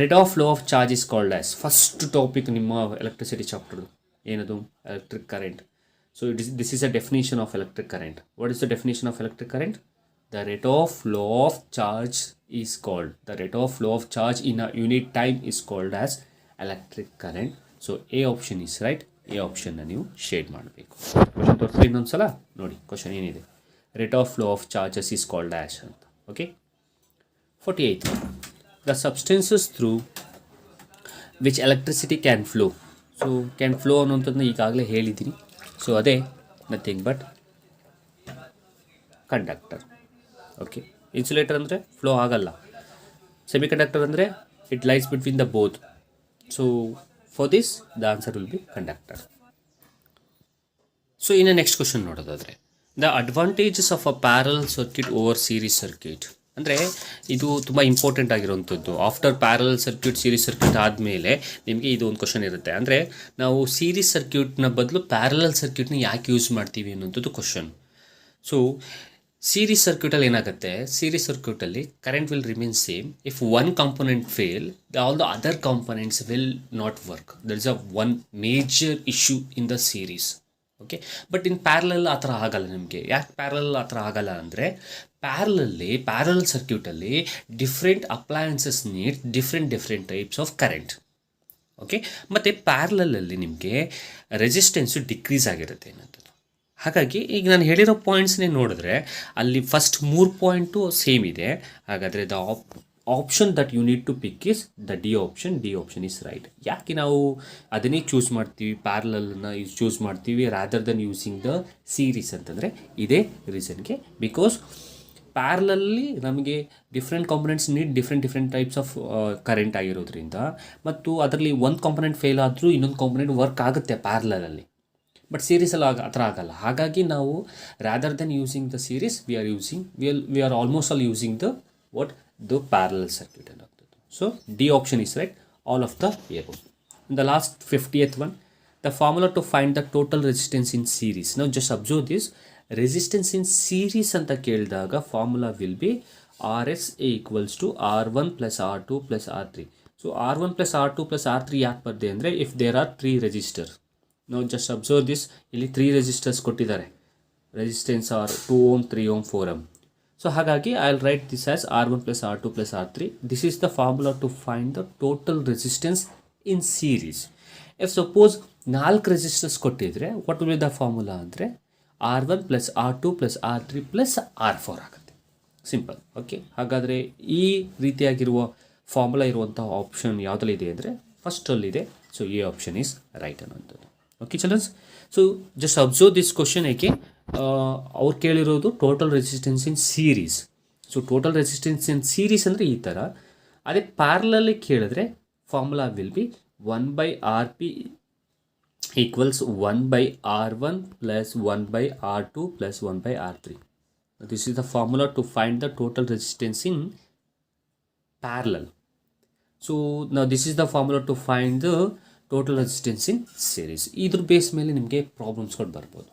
rate of flow of charge is called as. First topic ನಿಮ್ಮ electricity ಚಾಪ್ಟರ್ದು ಏನದು? Electric current. So this is a definition of electric current. What is the definition of electric current? The rate of flow of charge is called, the rate of flow of charge in a unit time is called as electric current. So A option is right. A ಆಪ್ಷನ್ನ ನೀವು shade ಮಾಡಬೇಕು. Question ತೋರಿಸಿ ಇನ್ನೊಂದು ಸಲ ನೋಡಿ, question ಏನಿದೆ? Rate of flow of charges is called as ಅಂತ. Okay, 48th, the substances through which electricity can flow. So can flow ಅನ್ನೋಂಥದ್ದನ್ನ ಈಗಾಗಲೇ ಹೇಳಿದ್ದೀನಿ. ಸೊ ಅದೇ nothing but conductor. Okay, insulator ಅಂದರೆ ಫ್ಲೋ ಆಗಲ್ಲ. ಸೆಮಿಕಂಡಕ್ಟರ್ ಅಂದರೆ it lies between the both. So for this the answer will be conductor. So ಇನ್ನು next question ನೋಡೋದಾದರೆ, the advantages of a parallel circuit over series circuit. ಅಂದರೆ ಇದು ತುಂಬ important ಆಗಿರೋವಂಥದ್ದು. After parallel circuit, series circuit ಆದಮೇಲೆ ನಿಮಗೆ ಇದು ಒಂದು ಕ್ವಶನ್ ಇರುತ್ತೆ. ಅಂದರೆ ನಾವು ಸೀರೀಸ್ ಸರ್ಕ್ಯೂಟ್ನ ಬದಲು ಪ್ಯಾರಲಲ್ ಸರ್ಕ್ಯೂಟ್ನ ಯಾಕೆ ಯೂಸ್ ಮಾಡ್ತೀವಿ ಅನ್ನೋಂಥದ್ದು ಕ್ವಶನ್. ಸೊ ಸೀರೀಸ್ ಸರ್ಕ್ಯೂಟಲ್ಲಿ ಏನಾಗುತ್ತೆ? ಸೀರೀಸ್ ಸರ್ಕ್ಯೂಟಲ್ಲಿ current will remain same. If one component fail, all the other components will not work. That is a one major issue in the series. Okay, but in parallel ಆ ಥರ ಆಗಲ್ಲ ನಿಮಗೆ. ಯಾಕೆ parallel ಆ ಥರ ಆಗಲ್ಲ ಅಂದರೆ, ಪ್ಯಾರಲಲ್ ಸರ್ಕ್ಯೂಟಲ್ಲಿ different appliances need different types of current. Okay, ಮತ್ತು ಪ್ಯಾರಲಲ್ಲಿ ನಿಮಗೆ ರೆಸಿಸ್ಟೆನ್ಸು ಡಿಕ್ರೀಸ್ ಆಗಿರುತ್ತೆ ಅನ್ನೋದು. ಹಾಗಾಗಿ ಈಗ ನಾನು ಹೇಳಿರೋ ಪಾಯಿಂಟ್ಸ್ನೇ ನೋಡಿದ್ರೆ ಅಲ್ಲಿ ಫಸ್ಟ್ 3 ಪಾಯಿಂಟು ಸೇಮ್ ಇದೆ. ಹಾಗಾದರೆ the option that you need to pick is the D option. D option is right. ಯಾಕೆ ನಾವು ಅದನ್ನೇ ಚೂಸ್ ಮಾಡ್ತೀವಿ, ಪ್ಯಾರಲಲ್ನ ಚೂಸ್ ಮಾಡ್ತೀವಿ rather than using the series ಅಂತಂದರೆ ಇದೇ ರೀಸನ್ಗೆ. ಬಿಕಾಸ್ ಪ್ಯಾರಲಲ್ಲಿ ನಮಗೆ different components need different types of current ಆಗಿರೋದ್ರಿಂದ, ಮತ್ತು ಅದರಲ್ಲಿ ಒಂದು ಕಾಂಪೊನೆಂಟ್ ಫೇಲ್ ಆದರೂ ಇನ್ನೊಂದು ಕಾಂಪೊನೆಂಟ್ ವರ್ಕ್ ಆಗುತ್ತೆ ಪ್ಯಾರಲಲ್ಲಿ. ಬಟ್ ಸೀರೀಸಲ್ಲಿ ಆ ಥರ ಆಗಲ್ಲ. ಹಾಗಾಗಿ ನಾವು rather than using the series we are almost all using the parallel circuit ಅನ್ನೋದು. So D option is right, all of the above. The last 50th one, the formula to find the total resistance in series. ನಾವು just observe this. Resistance in series ಅಂತ ಕೇಳಿದಾಗ formula will be RS = R1 + R2 + R3. ಸೊ R1 + R2 + R3 ಯಾಕೆ ಬರ್ದೆ ಅಂದರೆ, if there are 3 resistor. ನಾವು just observe this. ಇಲ್ಲಿ 3 resistors ಕೊಟ್ಟಿದ್ದಾರೆ. Resistance are 2 ohm 3 ohm 4 ohm. So ಹಾಗಾಗಿ I will write this as R1 plus R2 plus R3. This is the formula to find the total resistance in series. If suppose 4 resistance ಕೊಟ್ಟಿದ್ರೆ what will be the formula ಅಂದರೆ R1 plus R2 plus R3 plus R4 ಆಗುತ್ತೆ. Simple. Okay, ಹಾಗಾದರೆ ಈ ರೀತಿಯಾಗಿರುವ formula ಇರುವಂಥ option ಯಾವುದಲ್ಲಿದೆ ಅಂದರೆ ಫಸ್ಟಲ್ಲಿದೆ. So ಈ ಆಪ್ಷನ್ ಈಸ್ ರೈಟ್ ಅನ್ನೋಂಥದ್ದು. Okay childrens, so just observe this question. ಏಕೆ ಅವ್ರು ಕೇಳಿರೋದು total resistance in series. So total resistance in series ಅಂದರೆ ಈ ಥರ. ಅದೇ ಪ್ಯಾರಲಲ್ಲಿ ಕೇಳಿದ್ರೆ formula will be 1/RP equals 1/R1 plus 1/R2 plus 1/R3. This is the formula to find the total resistance in parallel. So ನಾವು this is the formula to find the total resistance in series. ಇದ್ರ base ಮೇಲೆ ನಿಮಗೆ ಪ್ರಾಬ್ಲಮ್ಸ್ಗಳು ಬರ್ಬೋದು.